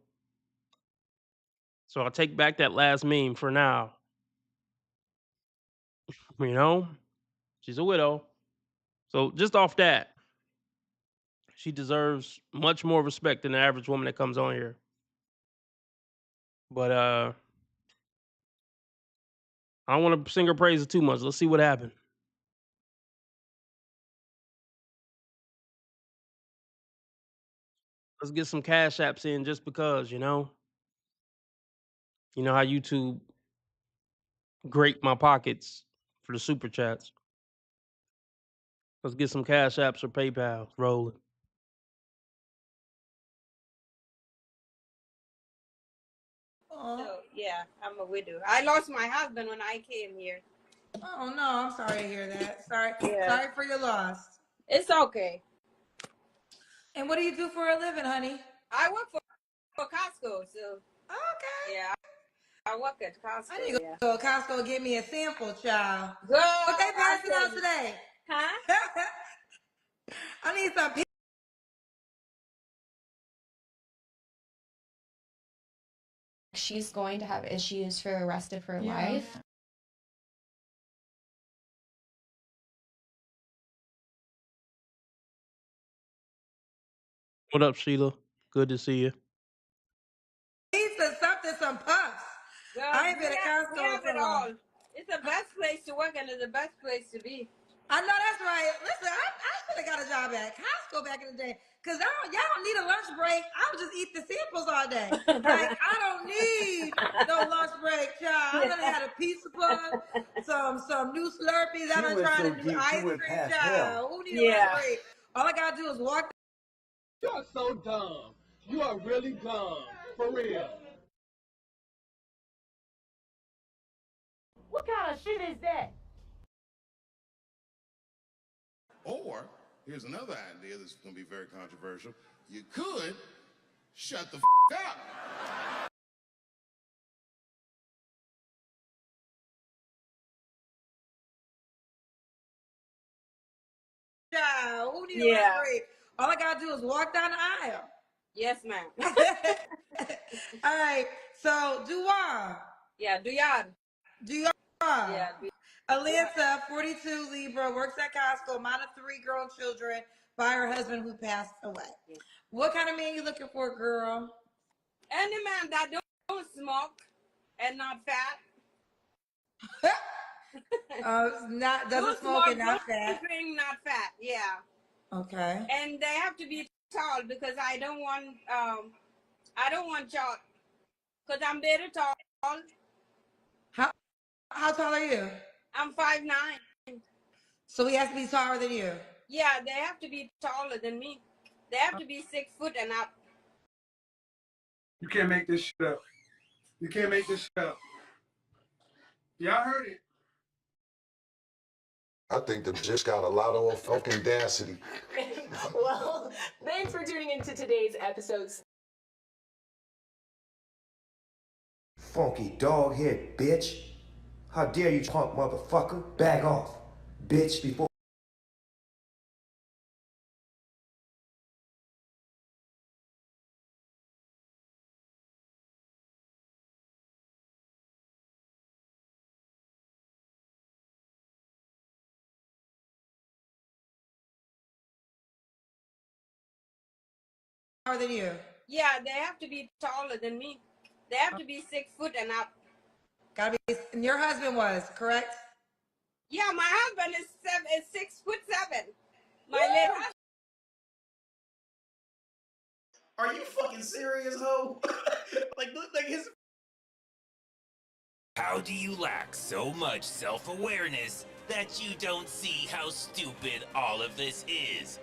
So I'll take back that last meme for now. You know, she's a widow. So just off that, she deserves much more respect than the average woman that comes on here. But I don't want to sing her praises too much. Let's see what happens. Let's get some cash apps in just because, you know how YouTube grape my pockets for the super chats. Let's get some cash apps or PayPal rolling. So, yeah, I'm a widow. I lost my husband when I came here. Oh no, I'm sorry to hear that. Sorry, Yeah. Sorry for your loss. It's okay. And what do you do for a living, honey? I work for Costco, so. Okay. Yeah, I work at Costco. I need to go to Costco and get me a sample, child. Girl, What they passing out today? Huh? I need some. She's going to have issues for the rest of her life. What up, Sheila? Good to see you. Some puffs. Girl, I ain't been at Costco we have for it all. It's the best place to work and it's the best place to be. I know that's right. Listen, I should have got a job at Costco back in the day. Because y'all don't need a lunch break. I would just eat the samples all day. Like, I don't need no lunch break, child. I done had a pizza puff, some new Slurpees. I done tried a new ice cream, child. Who need a lunch break? All I got to do is walk. You are so dumb. You are really dumb. For real. What kind of shit is that? Or, here's another idea that's going to be very controversial. You could shut the up. Child, who need a lunch break? All I got to do is walk down the aisle. Yes, ma'am. All right, so Duyar. Yeah, Duyar. Duyar. Yeah. Alyssa, 42, Libra, works at Costco, mom of 3 grown children by her husband who passed away. Yeah. What kind of man you looking for, girl? Any man that don't smoke and not fat. Doesn't smoke and not fat. Don't drink, not fat. Yeah. Okay. And they have to be tall because I don't want short. Because I'm very tall. How tall are you? I'm 5'9". So he has to be taller than you. Yeah, they have to be taller than me. They have to be taller than me. They have to be 6 foot and up. You can't make this shit up. You can't make this shit up. Y'all heard it. I think the just got a lot of fucking audacity. Well, thanks for tuning into today's episode. Funky dog head bitch. How dare you, punk motherfucker? Back off, bitch, before. Taller than you. Yeah, they have to be taller than me. They have to be 6 foot and up. Gotta be. And your husband was correct. Yeah, my husband is 6'7". My late husband. Are you fucking serious, ho? like his. How do you lack so much self-awareness that you don't see how stupid all of this is?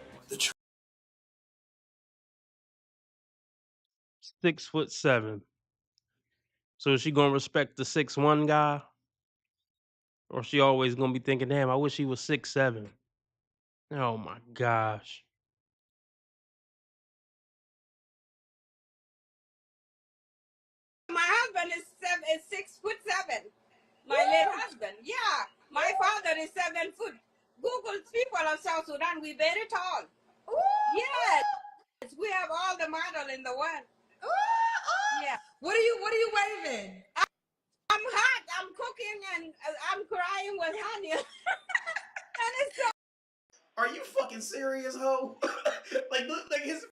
6'7". So is she gonna respect the 6'1" guy? Or she always gonna be thinking, damn, I wish he was 6'7". Oh my gosh. My husband is 6'7". My late husband. Yeah, my father is 7 foot. Google people of South Sudan, we very tall. Yes, we have all the model in the world. Yeah. What are you waving? I'm hot. I'm cooking and I'm crying with honey. And it's so. Are you fucking serious, ho? like his.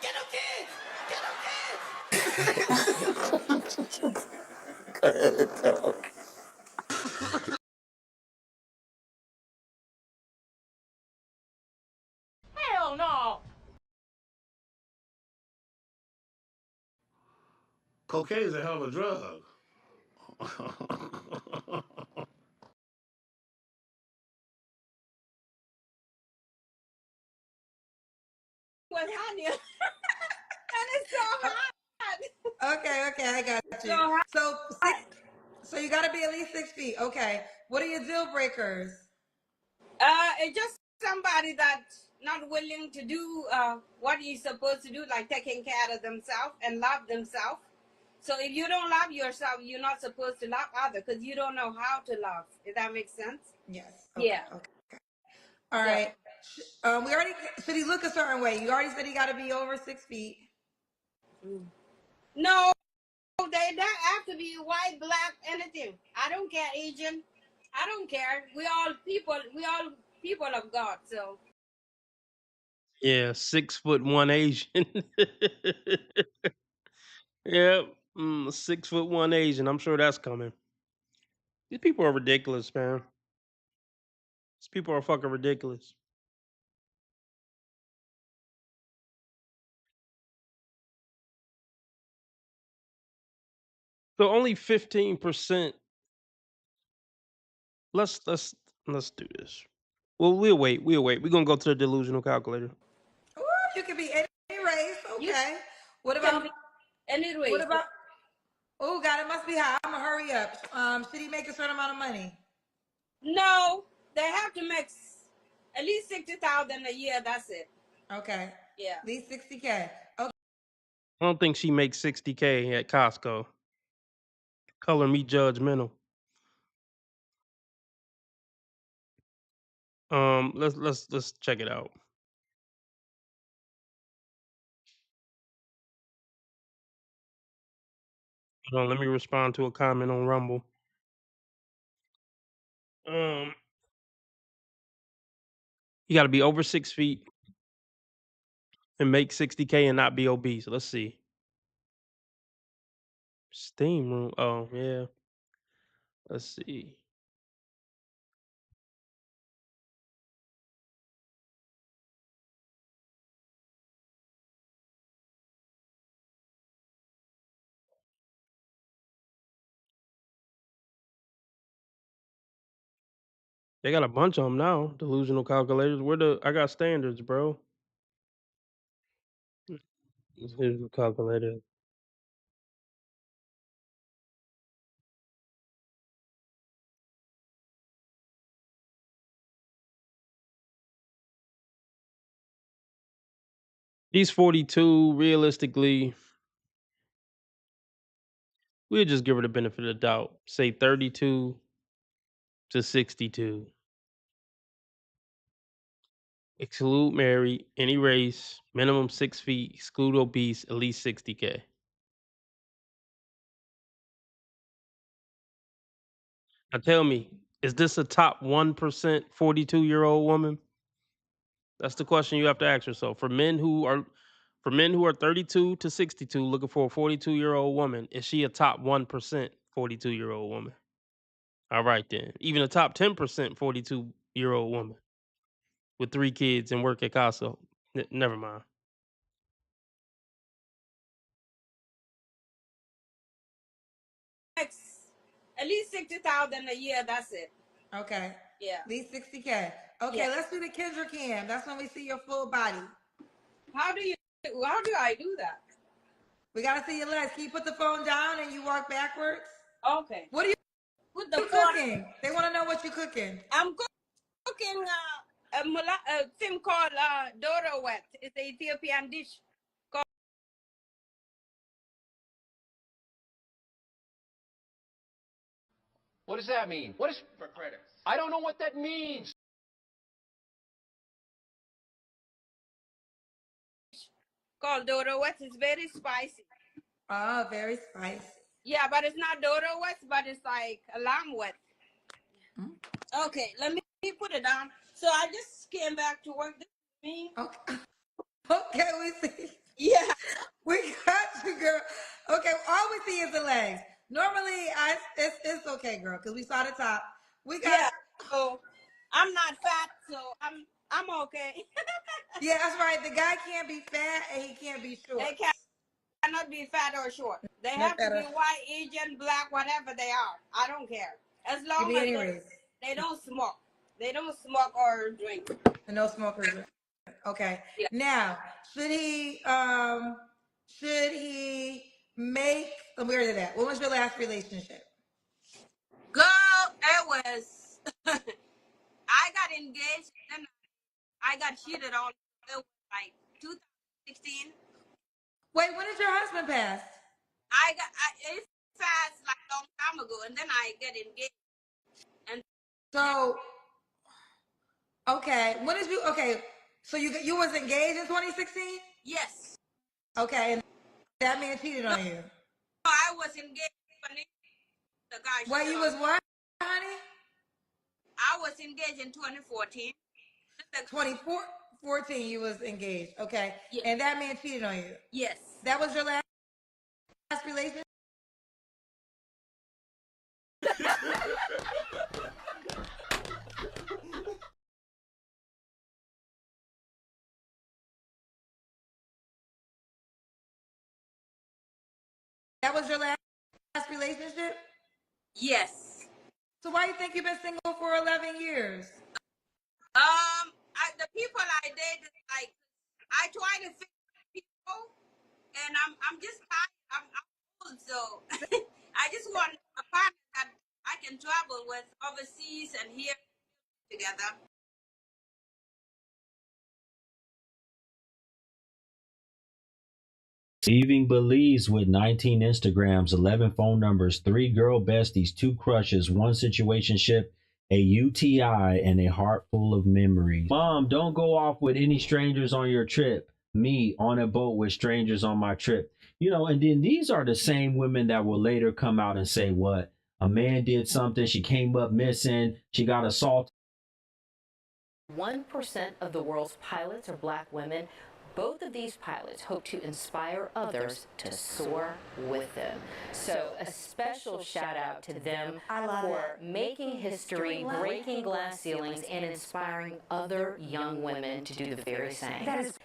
Get him, kids! Get him, kids! Hell no. Cocaine is a hell of a drug. With honey. And it's so hot. Okay, I got you. So you got to be at least 6 feet. Okay. What are your deal breakers? It's just somebody that's not willing to do what he's supposed to do, like taking care of themselves and love themselves. So if you don't love yourself, you're not supposed to love others because you don't know how to love. If that makes sense? Yes. Okay, Yeah. Okay. All right. We already should he look a certain way? You already said he got to be over 6 feet. No, they don't have to be white, black, anything. I don't care, Asian. I don't care. We all people of God. So Yeah, 6'1" Asian. Yep. 6'1" Asian. I'm sure that's coming. These people are ridiculous, man. These people are fucking ridiculous. So only 15%. Let's do this. Well, we'll wait. We're gonna go to the delusional calculator. Ooh, you could be any race. Okay. What about any race? What about? Oh God, it must be high. I'm gonna hurry up. Should he make a certain amount of money? No, they have to make at least 60,000 a year. That's it. Okay. Yeah. At least 60K. Okay. I don't think she makes 60K at Costco. Color me judgmental. Let's check it out. Hold on, let me respond to a comment on Rumble. You got to be over 6 feet and make 60K and not be obese. Let's see. Steam room. Oh yeah. Let's see. They got a bunch of them now. Delusional calculators. I got standards, bro. Here's the calculator. These 42, realistically, we'll just give her the benefit of the doubt. Say 32 to 62. Exclude married, any race, minimum 6 feet, exclude obese, at least 60K. Now tell me, is this a top 1% 42-year-old woman? That's the question you have to ask yourself. For men who are 32 to 62 looking for a 42-year-old woman, is she a top 1% 42-year-old woman? All right then. Even a top 10% 42-year-old woman with 3 kids and work at Costco. Never mind. At least 60,000 a year. That's it. Okay. Yeah. At least 60K. Okay, Yeah. let's do the Kendra cam. That's when we see your full body. How do I do that? We gotta see your legs. Can you put the phone down and you walk backwards? Okay. What are you Put the cooking? They want to know what you're cooking. I'm cooking a thing called Doro Wet. It's an Ethiopian dish. What does that mean? What is for credit? I don't know what that means. Called Doro Wet. It's very spicy. Oh, very spicy. Yeah, but it's not Doro Wet, but it's like a lamb wet. Okay, let me put it down. So I just came back to work. This is me. Okay, we see. Yeah. We got you, girl. Okay, all we see is the legs. Normally, it's okay, girl, because we saw the top. We got. Yeah. So I'm not fat, so I'm okay. Yeah, that's right. The guy can't be fat and he can't be short. They cannot be fat or short. They No have to be better. white, Asian, black, whatever they are. I don't care. As long You as be any race. they don't smoke. They don't smoke or drink. And no smokers. Okay. Yeah. Now, should he make? Where is it at? When was your last relationship? Girl, it was. I got engaged and I got cheated on. It was like 2016. Wait, when did your husband pass? It's fast like a long time ago, and then I get engaged. And So, okay, when did you? Okay, so you was engaged in 2016? yes, Okay, and that man cheated on you. I was engaged when the guy. Wait, you was what, honey? I was engaged in 2014. 2014, you was engaged. Okay, Yes. and that man cheated on you. Yes. That was your last relationship. That was your last relationship? Yes. So why do you think you've been single for 11 years? The people I dated, like, I try to fix people, and I'm just tired. I'm old, so I just want a partner that I can travel with overseas and here together. Leaving Belize with 19 Instagrams, 11 phone numbers, 3 girl besties, 2 crushes, 1 situationship, a UTI, and a heart full of memories. Mom, don't go off with any strangers on your trip. Me on a boat with strangers on my trip. You know, and then these are the same women that will later come out and say, what? A man did something, she came up missing, she got assaulted. 1% of the world's pilots are black women. Both of these pilots hope to inspire others to soar with them. So a special shout out to them for making history, breaking glass ceilings, and inspiring other young women to do the very same. That is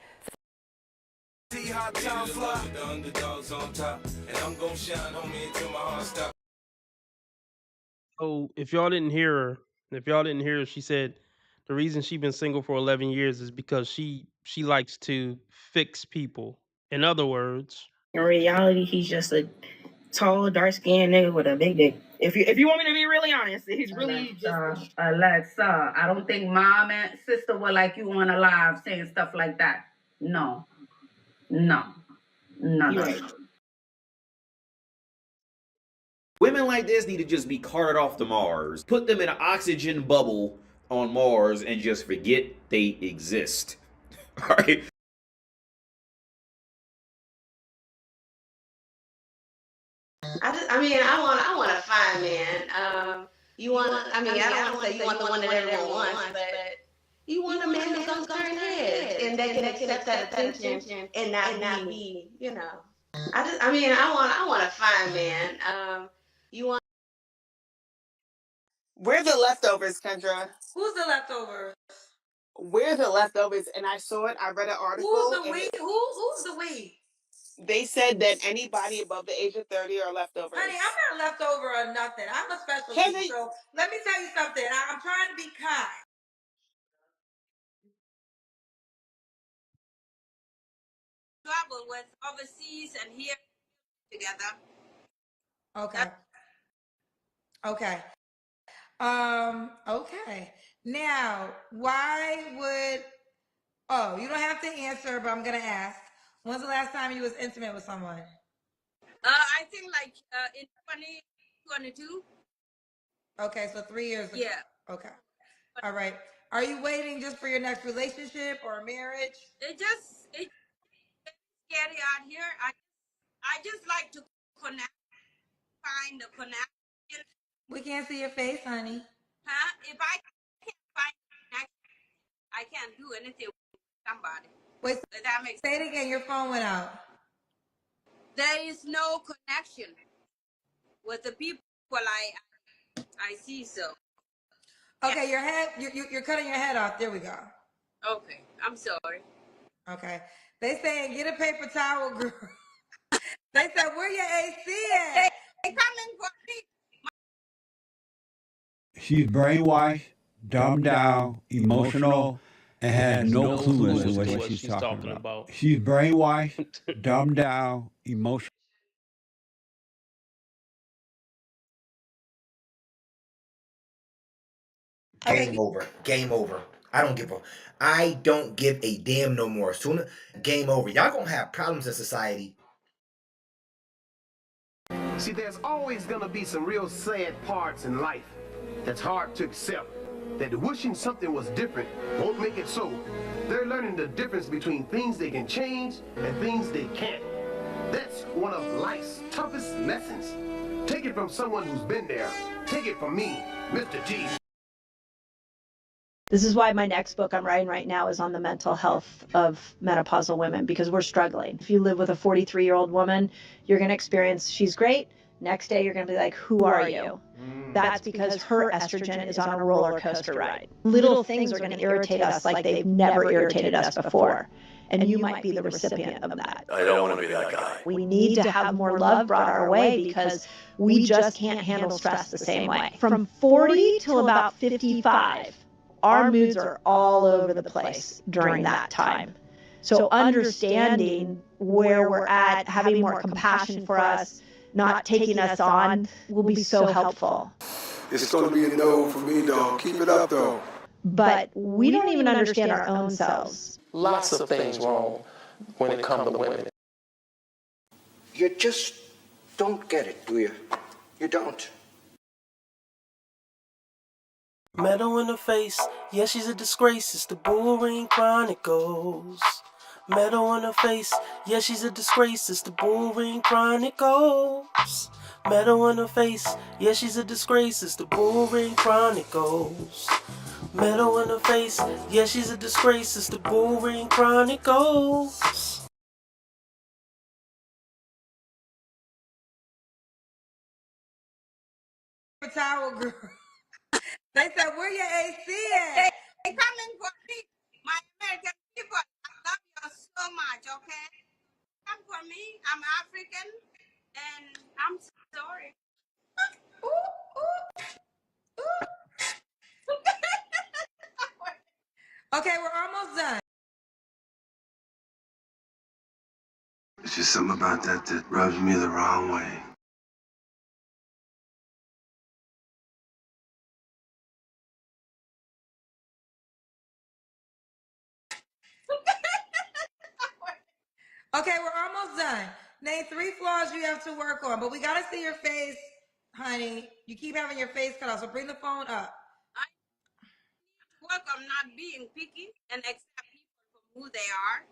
See how time fly. The underdogs on top, and I'm gonna shine on me until my heart stops. So if y'all didn't hear her, If y'all didn't hear her, she said the reason she's been single for 11 years is because she likes to fix people. In other words, In reality, he's just a tall, dark-skinned nigga with a big dick. If you want me to be really honest, he's really Alexa, I don't think mom and sister were like you on a live saying stuff like that. No. Right. Women like this need to just be carted off to Mars. Put them in an oxygen bubble on Mars and just forget they exist. All right? I want a fine man. I don't want to say you want the one that everyone wants, but you want a man that's gonna turn heads and that can accept that attention and not be, I want a fine man. We're the leftovers, Kendra. Who's the leftovers? We're the leftovers, and I saw it. I read an article. Who's the we? Who's the we? They said that anybody above the age of 30 are leftovers. Honey, I'm not leftover or nothing. I'm a specialty. So let me tell you something. I'm trying to be kind. Travel with overseas and here together. Okay. Okay. Now, why would? Oh, you don't have to answer, but I'm gonna ask. When's the last time you was intimate with someone? I think like in 2022. Okay, so 3 years ago. Yeah. Okay. All right. Are you waiting just for your next relationship or marriage? It's scary out here. I just like to connect, find a connection. We can't see your face, honey. Huh? If I can't find connection, I can't do anything with somebody. Wait, that makes say it again. Your phone went out. There is no connection with the people I see. So. Okay, your head. You're cutting your head off. There we go. Okay, I'm sorry. Okay, they saying get a paper towel, girl. They said where your AC at? They coming for me. She's brainwashed, dumbed down, emotional, and has no clue as to what she's talking about. She's brainwashed, dumbed down, emotional. Game over. Game over. I don't give a damn no more. Sooner, game over. Y'all gonna have problems in society. See, there's always gonna be some real sad parts in life that's hard to accept. That wishing something was different won't make it so. They're learning the difference between things they can change and things they can't. That's one of life's toughest lessons. Take it from someone who's been there. Take it from me, Mr. T. This is why my next book I'm writing right now is on the mental health of menopausal women, because we're struggling. If you live with a 43-year-old woman, you're going to experience she's great. Next day, you're going to be like, who are you? That's because her estrogen is on a roller coaster ride. Little things are going to irritate us like they've never irritated us before. And you might be the recipient of that. I don't want to be that guy. We need to have more love brought our way because we just can't handle stress the same way. From 40 till about 55. Our moods are all over the place during that time. So understanding where we're at, having more compassion for us, not taking us on will be so helpful. It's going to be a no for me, dog. Keep it up, though. But we don't even understand our own selves. Lots of things wrong when it comes to women. You just don't get it, do you? You don't. Metal in her face, yeah, she's a disgrace. It's the Bullring Chronicles. Metal in her face, yeah, she's a disgrace. It's the Bullring Chronicles. Metal in her face, yeah, she's a disgrace. It's the Bullring Chronicles. Metal in her face, yeah, she's a disgrace. It's the Bullring Chronicles. Towel, girl. They said, where your AC at? They coming for me. My American people, I love you so much, okay? Come for me. I'm African, and I'm sorry. just something about that rubs me the wrong way. Okay, we're almost done. Name 3 flaws you have to work on, but we gotta see your face, honey. You keep having your face cut off, so bring the phone up. I work on not being picky and accept people for who they are.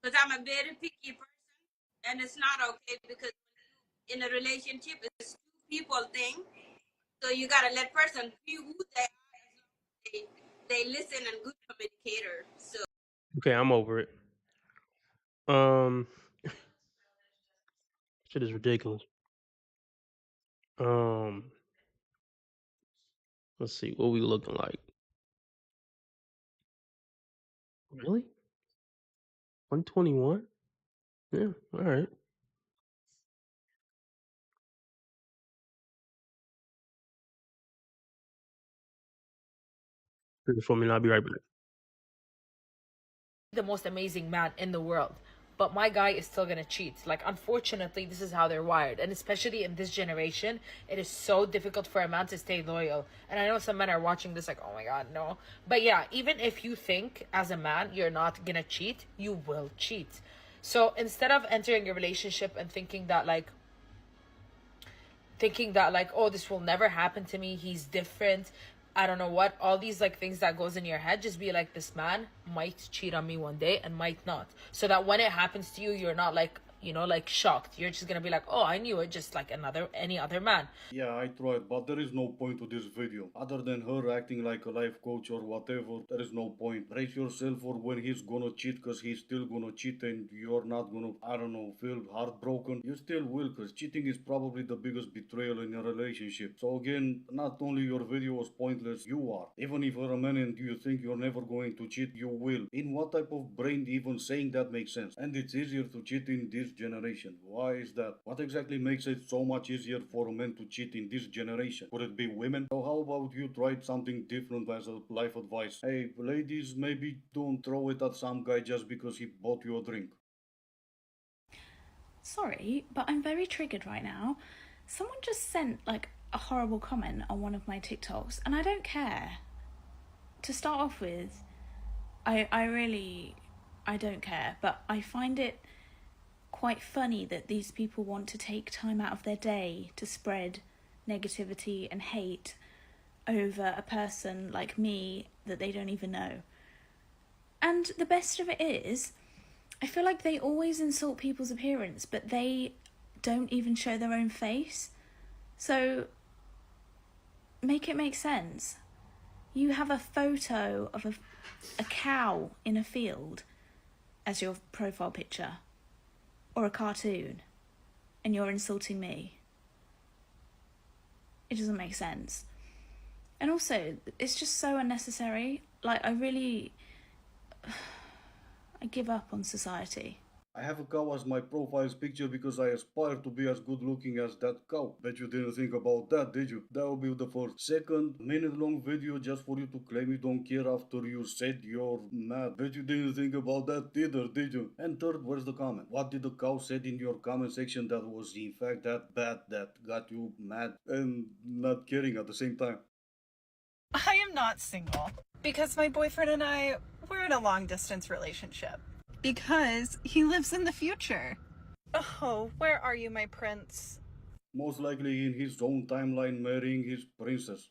Because I'm a very picky person, and it's not okay because in a relationship, it's 2 people thing. So you gotta let person be who they are. They listen and good communicator. So Okay, I'm over it. Shit is ridiculous. Let's see what we looking like. Really? 121? Yeah, all right. Wait for me, and I'll be right back. The most amazing man in the world, but my guy is still gonna cheat. Like, unfortunately, this is how they're wired, and especially in this generation, it is so difficult for a man to stay loyal. And I know some men are watching this like, oh my god, no. But yeah, even if you think as a man you're not gonna cheat, you will cheat. So instead of entering a relationship and thinking that like, oh, this will never happen to me, he's different, I don't know what, all these like things that goes in your head, just be like, this man might cheat on me one day and might not, so that when it happens to you, you're not like, you know, like shocked. You're just gonna be like, oh, I knew it, just like any other man. Yeah, I tried, but there is no point to this video. Other than her acting like a life coach or whatever, there is no point. Brace yourself for when he's gonna cheat, cause he's still gonna cheat and you're not gonna, I don't know, feel heartbroken. You still will, cause cheating is probably the biggest betrayal in a relationship. So again, not only your video was pointless, you are. Even if you're a man and you think you're never going to cheat, you will. In what type of brain even saying that makes sense? And it's easier to cheat in this generation. Why is that? What exactly makes it so much easier for men to cheat in this generation? Could it be women? So how about you try something different as a life advice? Hey, ladies, maybe don't throw it at some guy just because he bought you a drink. Sorry, but I'm very triggered right now. Someone just sent like a horrible comment on one of my TikToks, and I don't care. To start off with, I don't care, but I find it quite funny that these people want to take time out of their day to spread negativity and hate over a person like me that they don't even know. And the best of it is, I feel like they always insult people's appearance, but they don't even show their own face. So make it make sense. You have a photo of a cow in a field as your profile picture, or a cartoon, and you're insulting me. It doesn't make sense. And also, it's just so unnecessary. Like, I give up on society. I have a cow as my profile picture because I aspire to be as good looking as that cow. Bet you didn't think about that, did you? That will be the first. Second, minute-long video just for you to claim you don't care after you said you're mad. Bet you didn't think about that either, did you? And third, where's the comment? What did the cow said in your comment section that was in fact that bad that got you mad and not caring at the same time? I am not single because my boyfriend and I, we're in a long-distance relationship. Because he lives in the future. Oh, where are you, my prince? Most likely in his own timeline marrying his princess.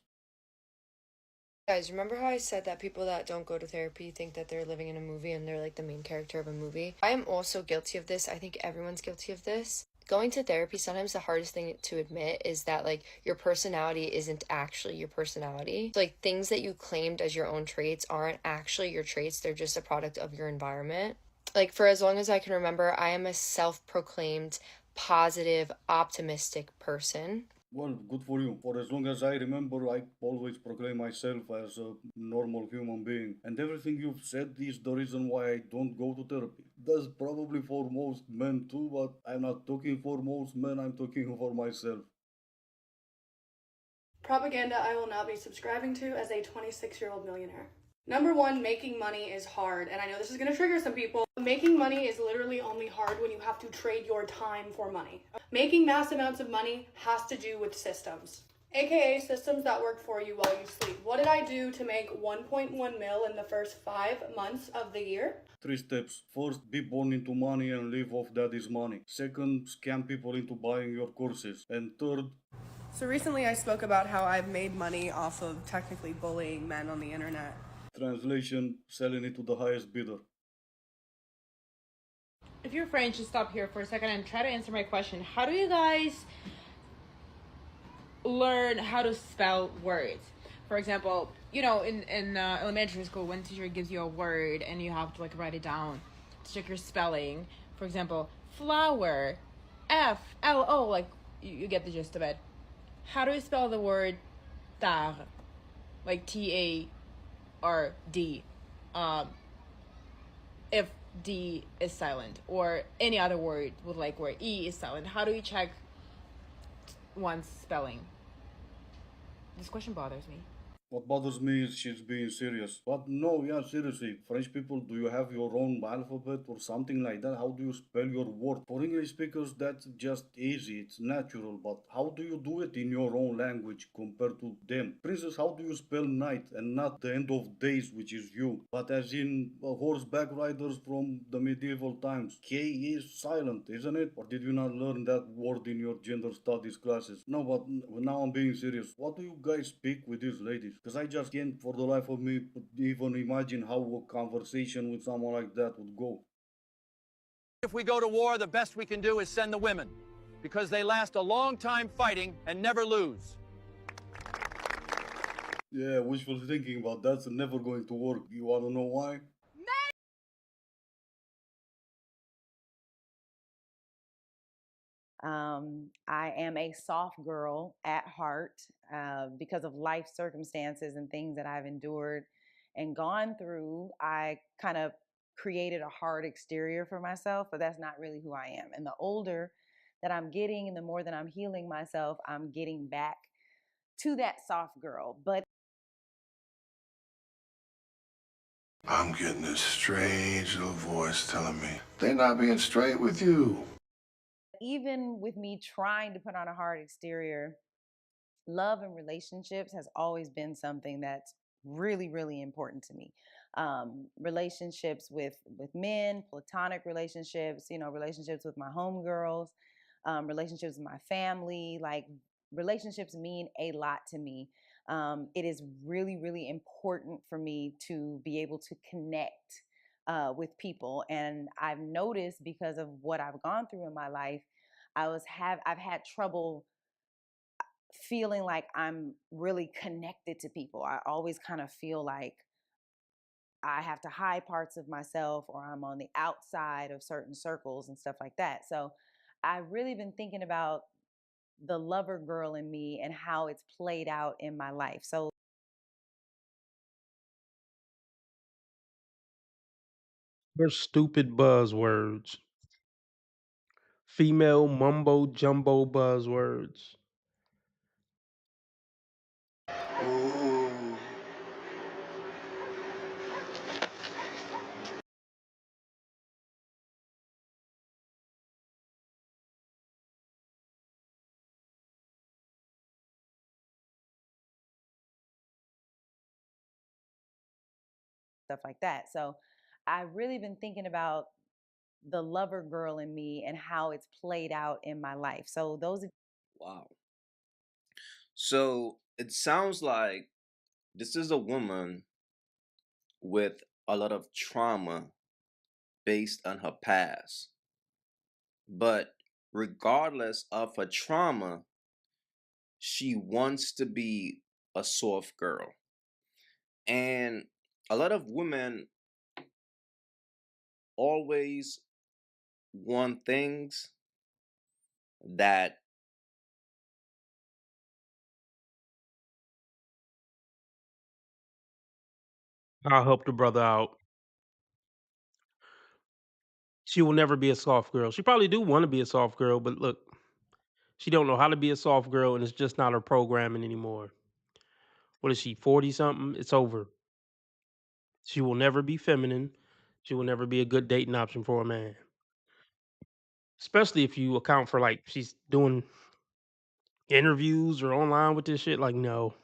Guys, remember how I said that people that don't go to therapy think that they're living in a movie and they're like the main character of a movie? I am also guilty of this. I think everyone's guilty of this. Going to therapy, sometimes the hardest thing to admit is that like your personality isn't actually your personality. So, like, things that you claimed as your own traits aren't actually your traits. They're just a product of your environment. Like, for as long as I can remember, I am a self-proclaimed positive, optimistic person. Well, good for you. For as long as I remember, I always proclaim myself as a normal human being. And everything you've said is the reason why I don't go to therapy. That's probably for most men too, but I'm not talking for most men, I'm talking for myself. Propaganda I will not be subscribing to as a 26-year-old millionaire. Number one, making money is hard, and I know this is gonna trigger some people. Making money is literally only hard when you have to trade your time for money. Making mass amounts of money has to do with systems, aka systems that work for you while you sleep. What did I do to make 1.1 mil in the first 5 months of the year? 3 steps. First, be born into money and live off daddy's money. Second, scam people into buying your courses. And third, So recently I spoke about how I've made money off of technically bullying men on the internet. translation, selling it to the highest bidder. If you're French, just stop here for a second and try to answer my question. How do you guys learn how to spell words? For example, you know, in elementary school, when teacher gives you a word and you have to like write it down to check your spelling. For example, flower, F-L-O, like you get the gist of it. How do you spell the word tard? Like T-A-R-D. If D is silent, or any other word with like where E is silent. How do you check one's spelling? This question bothers me. What bothers me is she's being serious. But no, yeah, seriously, French people, do you have your own alphabet or something like that? How do you spell your word? For English speakers, that's just easy, it's natural. But how do you do it in your own language compared to them? Princess, how do you spell night and not the end of days, which is you? But as in horseback riders from the medieval times, K is silent, isn't it? Or did you not learn that word in your gender studies classes? No, but now I'm being serious. What do you guys speak with these ladies? Because I just can't for the life of me even imagine how a conversation with someone like that would go. If we go to war, the best we can do is send the women, because they last a long time fighting and never lose. Yeah, wishful thinking, but that's never going to work. You wanna know why? I am a soft girl at heart because of life circumstances and things that I've endured and gone through. I kind of created a hard exterior for myself, but that's not really who I am. And the older that I'm getting and the more that I'm healing myself, I'm getting back to that soft girl. But I'm getting this strange little voice telling me they're not being straight with you. even with me trying to put on a hard exterior, love and relationships has always been something that's really, really important to me. Relationships with men, platonic relationships, you know, relationships with my homegirls, relationships with my family. Like relationships mean a lot to me. It is really, really important for me to be able to connect with people. And I've noticed because of what I've gone through in my life, I've had trouble feeling like I'm really connected to people. I always kind of feel like I have to hide parts of myself or I'm on the outside of certain circles and stuff like that. So I've really been thinking about the lover girl in me and how it's played out in my life. So They're stupid buzzwords. Female mumbo jumbo buzzwords. stuff like that. So I've really been thinking about the lover girl in me and how it's played out in my life. So those Wow. So it sounds like this is a woman with a lot of trauma based on her past. But regardless of her trauma, she wants to be a soft girl. And a lot of women always want things that I'll help the brother out. She will never be a soft girl. She probably do want to be a soft girl, but look, she don't know how to be a soft girl, and it's just not her programming anymore. What is she, 40 something? It's over. She will never be feminine. She will never be a good dating option for a man. Especially if you account for like she's doing interviews or online with this shit. Like, no.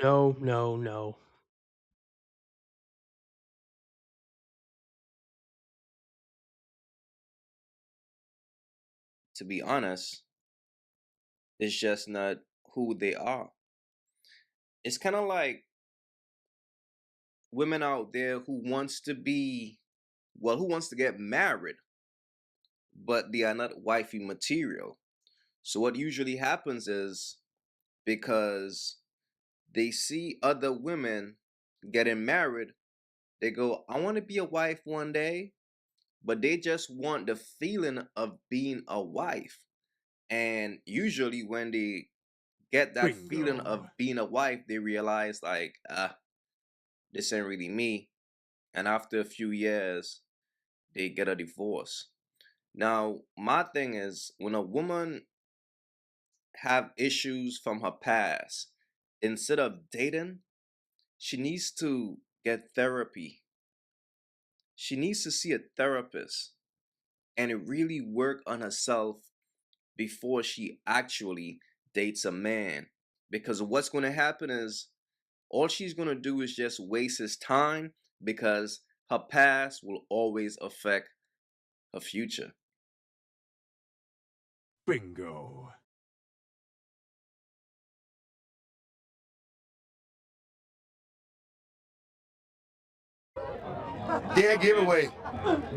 No, no, no. To be honest, it's just not who they are. It's kind of like women out there who wants to be, well, who wants to get married, but they are not wifey material. So what usually happens is because they see other women getting married, they go, I want to be a wife one day, but they just want the feeling of being a wife. And usually when they get that feeling of being a wife, they realize like, this ain't really me. And after a few years, they get a divorce. Now, my thing is when a woman have issues from her past, instead of dating, she needs to get therapy. She needs to see a therapist and really work on herself before she actually dates a man. Because what's going to happen is all she's going to do is just waste his time because her past will always affect her future. Bingo. Dead giveaway.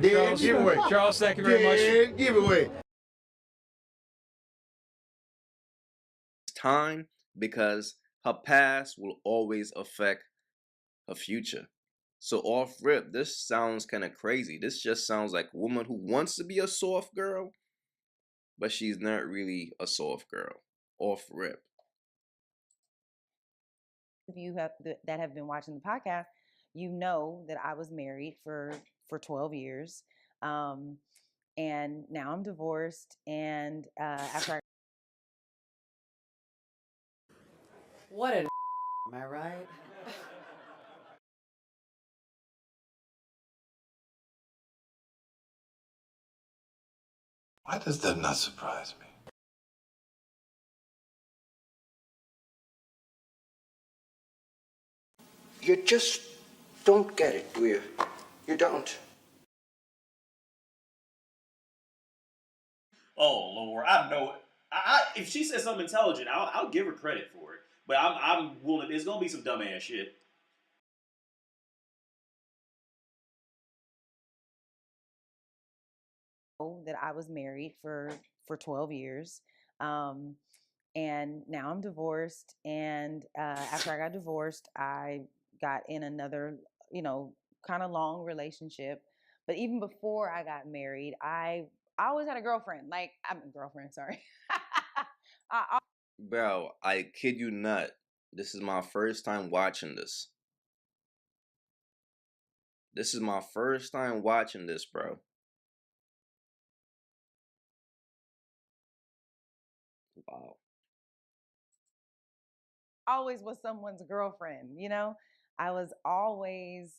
Dead giveaway. Charles, thank you very much. Dead giveaway. Time because her past will always affect her future. So off rip, this sounds kind of crazy. This just sounds like a woman who wants to be a soft girl, but she's not really a soft girl. Off rip. If you have that have been watching the podcast, you know that I was married for 12 years, and now I'm divorced. And after I What an am I right? Why does that not surprise me? You just don't get it, do you? You don't. Oh Lord, I know. If she says something intelligent, I'll give her credit for it. But I'm willing. There's gonna be some dumbass shit. know that I was married for 12 years, and now I'm divorced. And after I got divorced, I got in another, kind of long relationship. But even before I got married, I always had a girlfriend. Like, I'm a girlfriend, sorry. Bro, I kid you not. This is my first time watching this. This is my first time watching this, bro. Wow. Always was someone's girlfriend, I was always,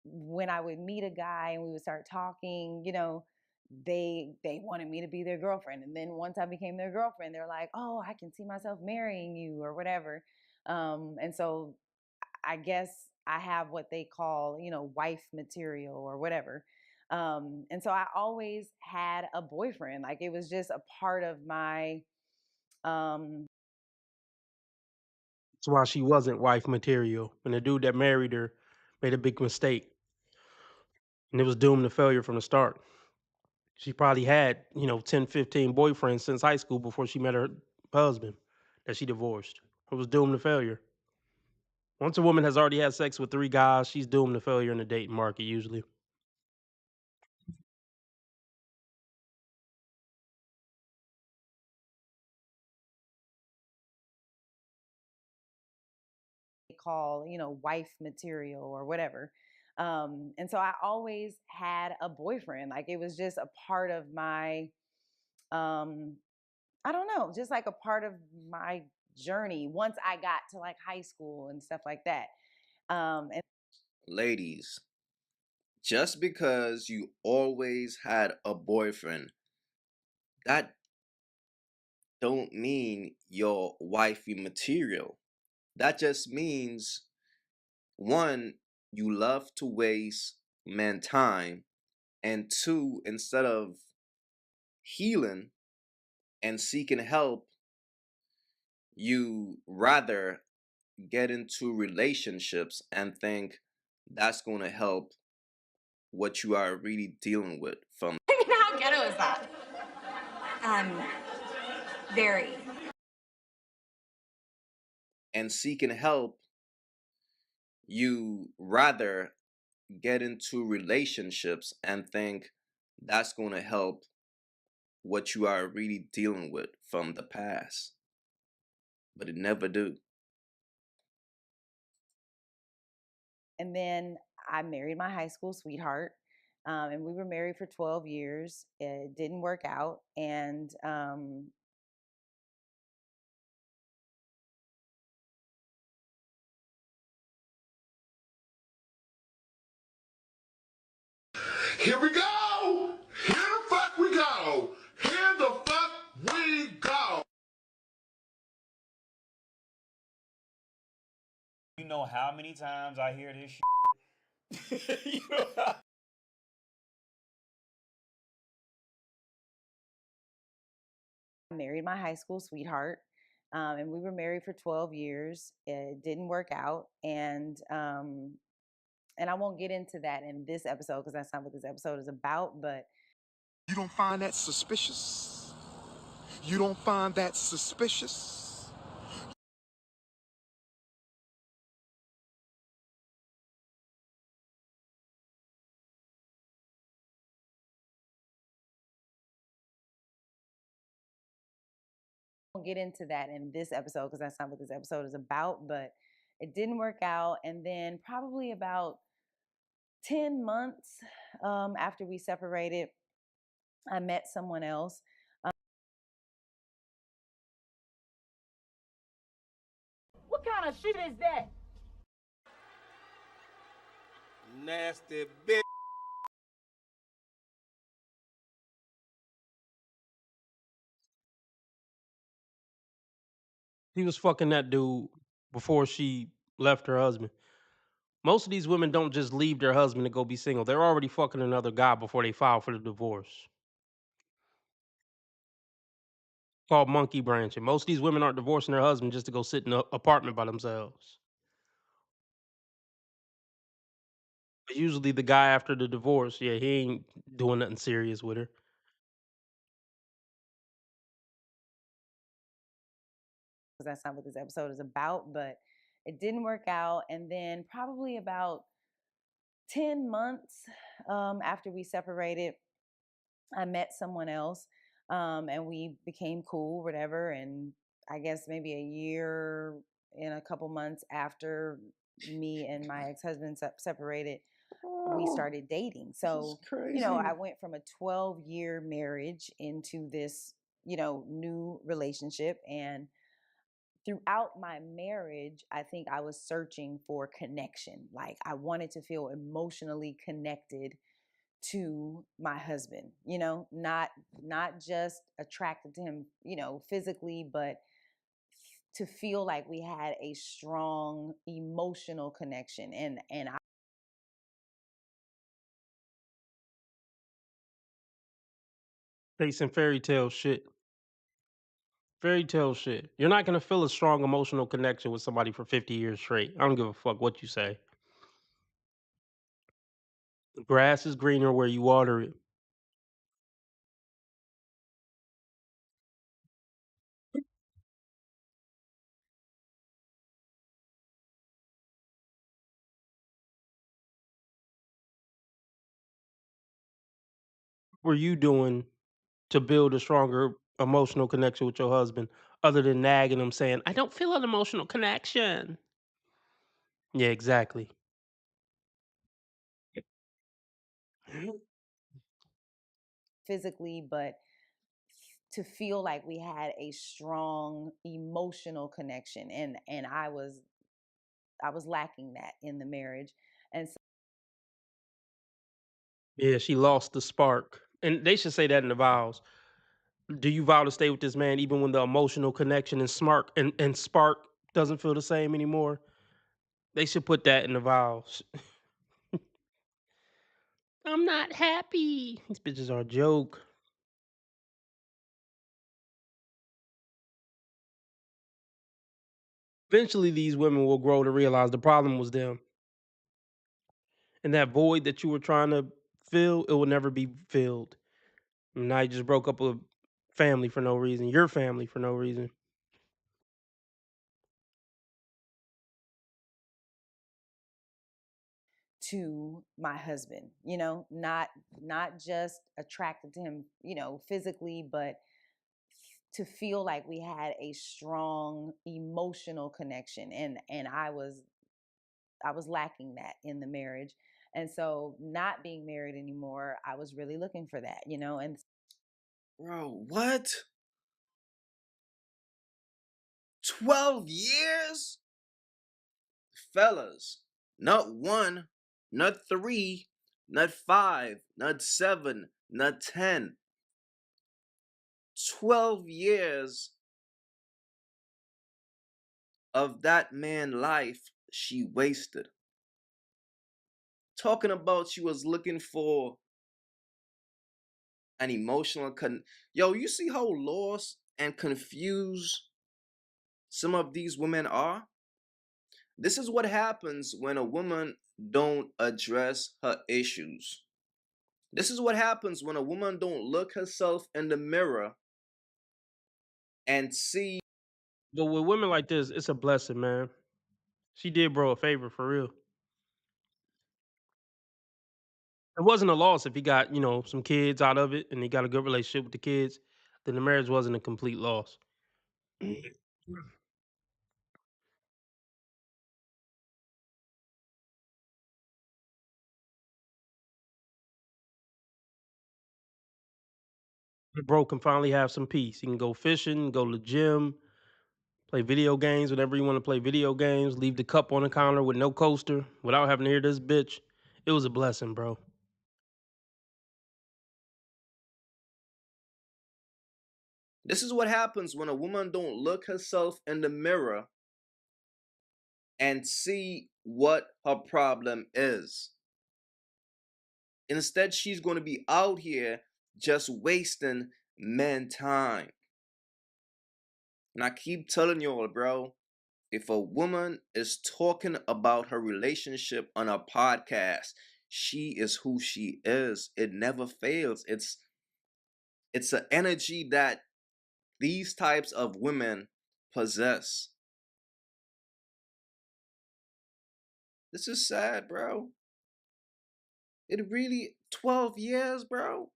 when I would meet a guy and we would start talking, they wanted me to be their girlfriend. And then once I became their girlfriend, they're like, oh, I can see myself marrying you or whatever. And so I guess I have what they call, wife material or whatever. And so I always had a boyfriend. Like, it was just a part of my, That's why she wasn't wife material. And the dude that married her made a big mistake. And it was doomed to failure from the start. She probably had, 10, 15 boyfriends since high school before she met her husband that she divorced. It was doomed to failure. Once a woman has already had sex with 3 guys, she's doomed to failure in the dating market usually. call, wife material or whatever. And so I always had a boyfriend. Like, it was just a part of my, I don't know, just like a part of my journey once I got to like high school and stuff like that. And Ladies, just because you always had a boyfriend, that don't mean you're wifey material. That just means, one, you love to waste man time, and two, instead of healing and seeking help, you rather get into relationships and think that's going to help what you are really dealing with from. How ghetto is that? Very. And seeking help, you rather get into relationships and think that's going to help what you are really dealing with from the past, but it never do. And then I married my high school sweetheart, and we were married for 12 years. It didn't work out, and Here we go! Here the fuck we go! Here the fuck we go! You know how many times I hear this shit? You know I married my high school sweetheart, and we were married for 12 years. It didn't work out, and I won't get into that in this episode because that's not what this episode is about. But You don't find that suspicious? You don't find that suspicious? I won't get into that in this episode because that's not what this episode is about. But it didn't work out, and then probably about 10 months after we separated, I met someone else. What kind of shit is that? Nasty bitch. He was fucking that dude before she left her husband. Most of these women don't just leave their husband to go be single. They're already fucking another guy before they file for the divorce. Called monkey branching. Most of these women aren't divorcing their husband just to go sit in an apartment by themselves. But usually the guy after the divorce, yeah, he ain't doing nothing serious with her. Because that's not what this episode is about. But it didn't work out, and then probably about 10 months after we separated, I met someone else, and we became cool, whatever. And I guess maybe a year and a couple months after me and my ex-husband separated, we started dating. So, you know, I went from a 12-year marriage into this, you know, new relationship. And throughout my marriage, I think I was searching for connection. Like I wanted to feel emotionally connected to my husband, you know, not just attracted to him, you know, physically, but to feel like we had a strong emotional connection. And I Chasing fairy tale shit. Fairy tale shit. You're not gonna feel a strong emotional connection with somebody for 50 years straight. I don't give a fuck what you say. The grass is greener where you water it. What were you doing to build a stronger emotional connection with your husband other than nagging him saying, I don't feel an emotional connection? Yeah, exactly. physically, but to feel like we had a strong emotional connection, and I was lacking that in the marriage. And so Yeah, she lost the spark. And they should say that in the vows. Do you vow to stay with this man even when the emotional connection and spark doesn't feel the same anymore? They should put that in the vows. I'm not happy. These bitches are a joke. Eventually, these women will grow to realize the problem was them. And that void that you were trying to fill, it will never be filled. And now you just broke up a family for no reason. Your family for no reason. to my husband, not just attracted to him, physically, but to feel like we had a strong emotional connection, and I was lacking that in the marriage. And so not being married anymore, I was really looking for that, and Bro, what? 12 years? Fellas, not 1, not 3, not 5, not 7, not 10. 12 years of that man's life she wasted. Talking about she was looking for an emotional Yo, you see how lost and confused some of these women are? This is what happens when a woman don't address her issues. This is what happens when a woman don't look herself in the mirror and see. But with women like this, it's a blessing, man. She did bro a favor for real. It wasn't a loss if he got, some kids out of it and he got a good relationship with the kids, then the marriage wasn't a complete loss. Bro can finally have some peace. He can go fishing, go to the gym, play video games whenever you want to play video games, leave the cup on the counter with no coaster without having to hear this bitch. It was a blessing, bro. This is what happens when a woman don't look herself in the mirror and see what her problem is. Instead, she's going to be out here just wasting men time. And I keep telling y'all, bro, if a woman is talking about her relationship on a podcast, she is who she is. It never fails. It's an energy that these types of women possess. This is sad, bro. It really 12 years, bro.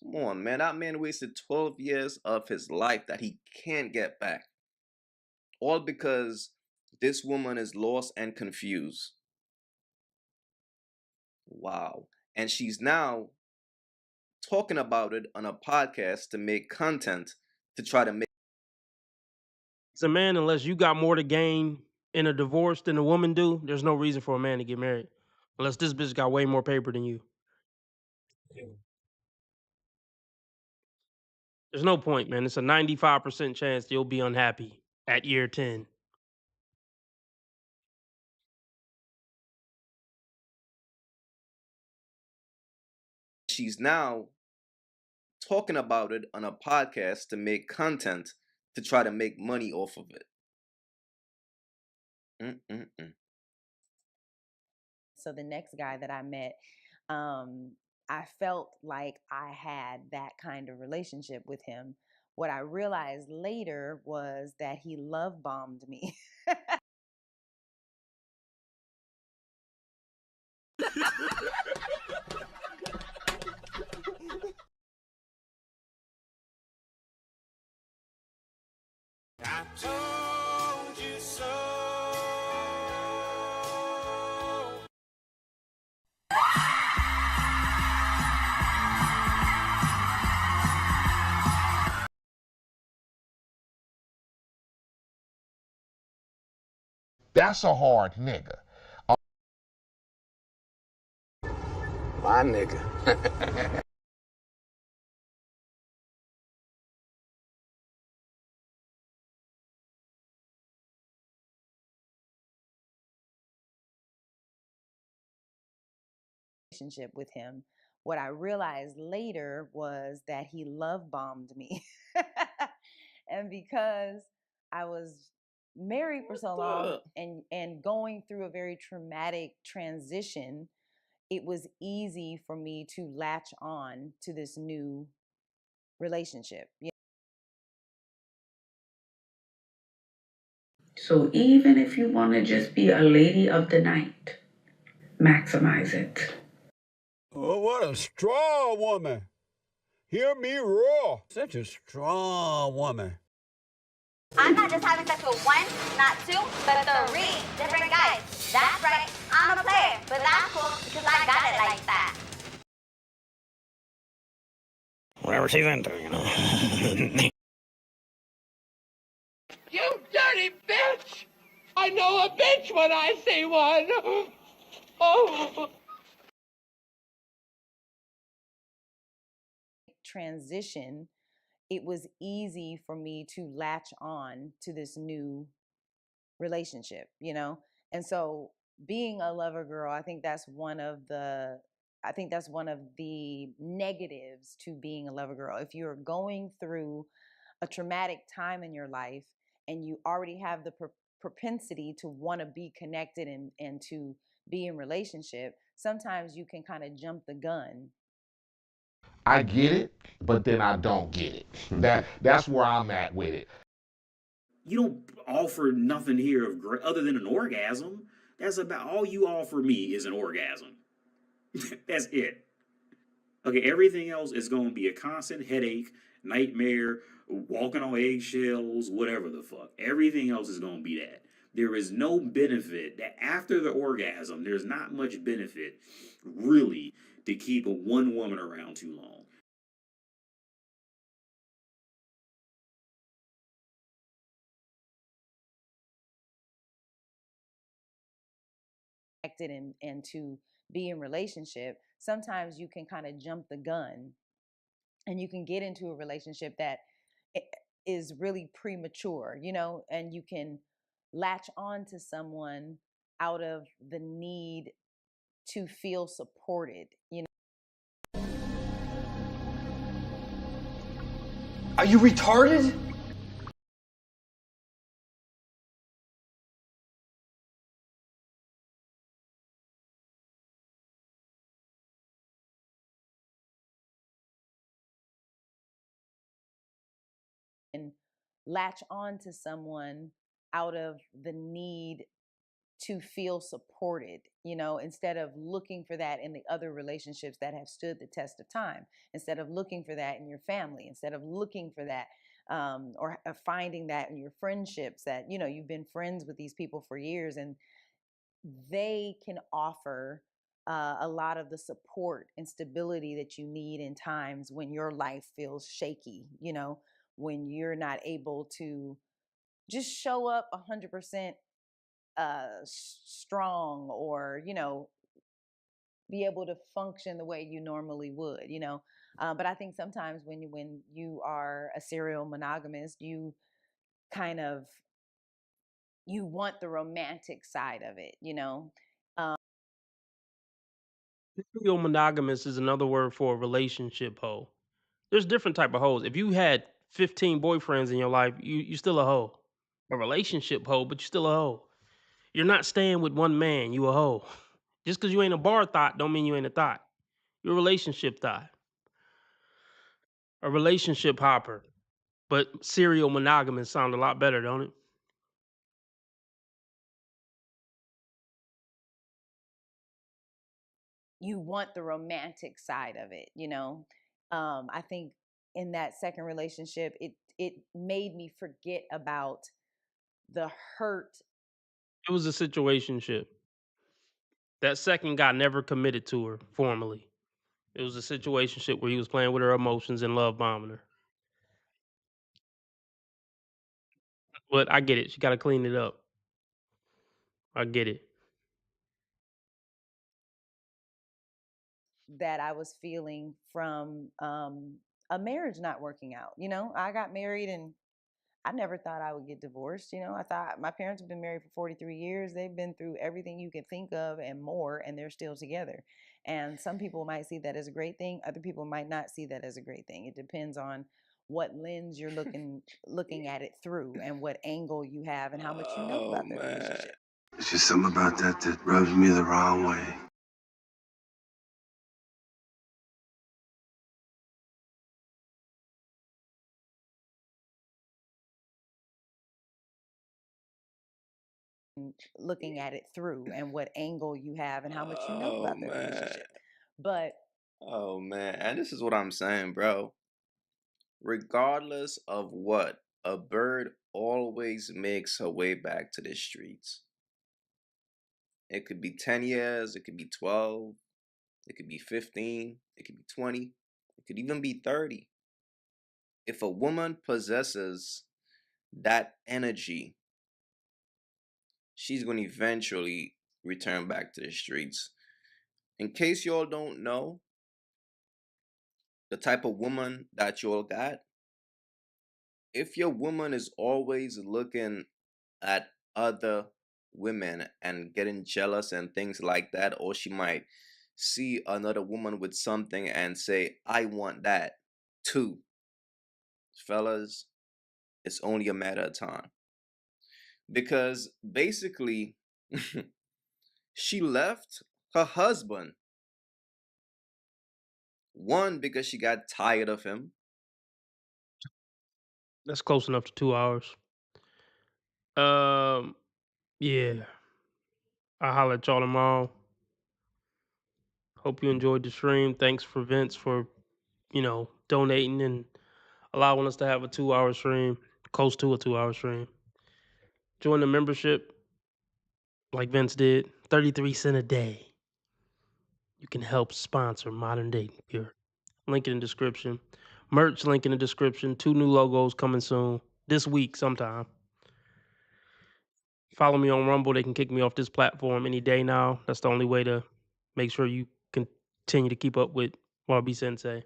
Come on, man. That man wasted 12 years of his life that he can't get back. All because this woman is lost and confused. Wow. And she's now talking about it on a podcast to make content to try to make. As a man, unless you got more to gain in a divorce than a woman do, there's no reason for a man to get married. Unless this bitch got way more paper than you. There's no point, man. It's a 95% chance you'll be unhappy at year 10. She's now talking about it on a podcast to make content to try to make money off of it. So the next guy that I met, I felt like I had that kind of relationship with him. What I realized later was that he love bombed me. I told you so. That's a hard nigga. My nigga. Relationship with him. What I realized later was that he love bombed me. And because I was married for so long and going through a very traumatic transition, it was easy for me to latch on to this new relationship. So even if you want to just be a lady of the night, maximize it. Oh, what a strong woman. Hear me roar. Such a strong woman. I'm not just having sex with one, not two, but 3 different guys. That's right, I'm a player, but that's cool because I got it like that. Whatever she's into, you know. You dirty bitch! I know a bitch when I see one! Oh! Transition, it was easy for me to latch on to this new relationship, And so being a lover girl, I think that's one of the negatives to being a lover girl. If you're going through a traumatic time in your life and you already have the propensity to want to be connected and to be in relationship, sometimes you can kind of jump the gun. I get it, but then I don't get it. That's where I'm at with it. You don't offer nothing here of other than an orgasm. That's about all you offer me is an orgasm. That's it. Okay, everything else is going to be a constant headache, nightmare, walking on eggshells, whatever the fuck. Everything else is going to be that. There is no benefit that after the orgasm, there's not much benefit really to keep one woman around too long. And to be in relationship, sometimes you can kind of jump the gun and you can get into a relationship that is really premature, and you can latch on to someone out of the need to feel supported, Are you retarded? and latch on to someone out of the need to feel supported, instead of looking for that in the other relationships that have stood the test of time, instead of looking for that in your family, instead of looking for that or finding that in your friendships that, you've been friends with these people for years and they can offer a lot of the support and stability that you need in times when your life feels shaky, when you're not able to just show up 100% strong or be able to function the way you normally would, but I think sometimes when you are a serial monogamist, you kind of you want the romantic side of it, Serial monogamous is another word for a relationship hoe. There's different type of hoes. If you had 15 boyfriends in your life, you still a hoe. A relationship hoe, but you still a hoe. You're not staying with one man, you a hoe. Just because you ain't a bar thought don't mean you ain't a thought. You're a relationship thought. A relationship hopper. But serial monogamous sound a lot better, don't it? you want the romantic side of it, I think in that second relationship, it made me forget about the hurt. It was a situationship. That second guy never committed to her formally. It was a situationship where he was playing with her emotions and love bombing her. But I get it. She got to clean it up. I get it. that I was feeling from a marriage not working out. You know, I got married and I never thought I would get divorced. You know, I thought my parents have been married for 43 years. They've been through everything you can think of and more, and they're still together. And some people might see that as a great thing. Other people might not see that as a great thing. It depends on what lens you're looking at it through and what angle you have and how much you know about the relationship. It's just something about that rubs me the wrong way. Looking at it through and what angle you have and how much you know about the relationship. But Oh man, and this is what I'm saying, bro. Regardless of what, a bird always makes her way back to the streets. It could be 10 years, it could be 12, it could be 15, it could be 20, it could even be 30. If a woman possesses that energy, she's going to eventually return back to the streets. In case y'all don't know, the type of woman that y'all got, if your woman is always looking at other women and getting jealous and things like that, or she might see another woman with something and say, I want that too. Fellas, it's only a matter of time. Because basically, she left her husband. One, because she got tired of him. That's close enough to 2 hours. Yeah. I'll holler at y'all tomorrow. Hope you enjoyed the stream. Thanks for Vince for, donating and allowing us to have a 2-hour stream, close to a 2-hour stream. Join the membership like Vince did, 33 cents a day. You can help sponsor Modern Dating Pure. Link in the description. Merch link in the description. 2 new logos coming soon. This week sometime. Follow me on Rumble. They can kick me off this platform any day now. That's the only way to make sure you continue to keep up with YB Sensei.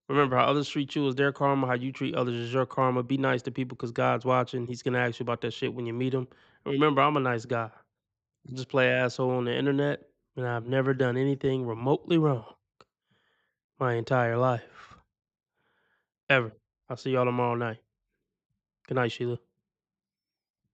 Remember, how others treat you is their karma. How you treat others is your karma. Be nice to people because God's watching. He's going to ask you about that shit when you meet him. And remember, I'm a nice guy. I just play asshole on the internet, and I've never done anything remotely wrong my entire life. Ever. I'll see y'all tomorrow night. Good night, Sheila.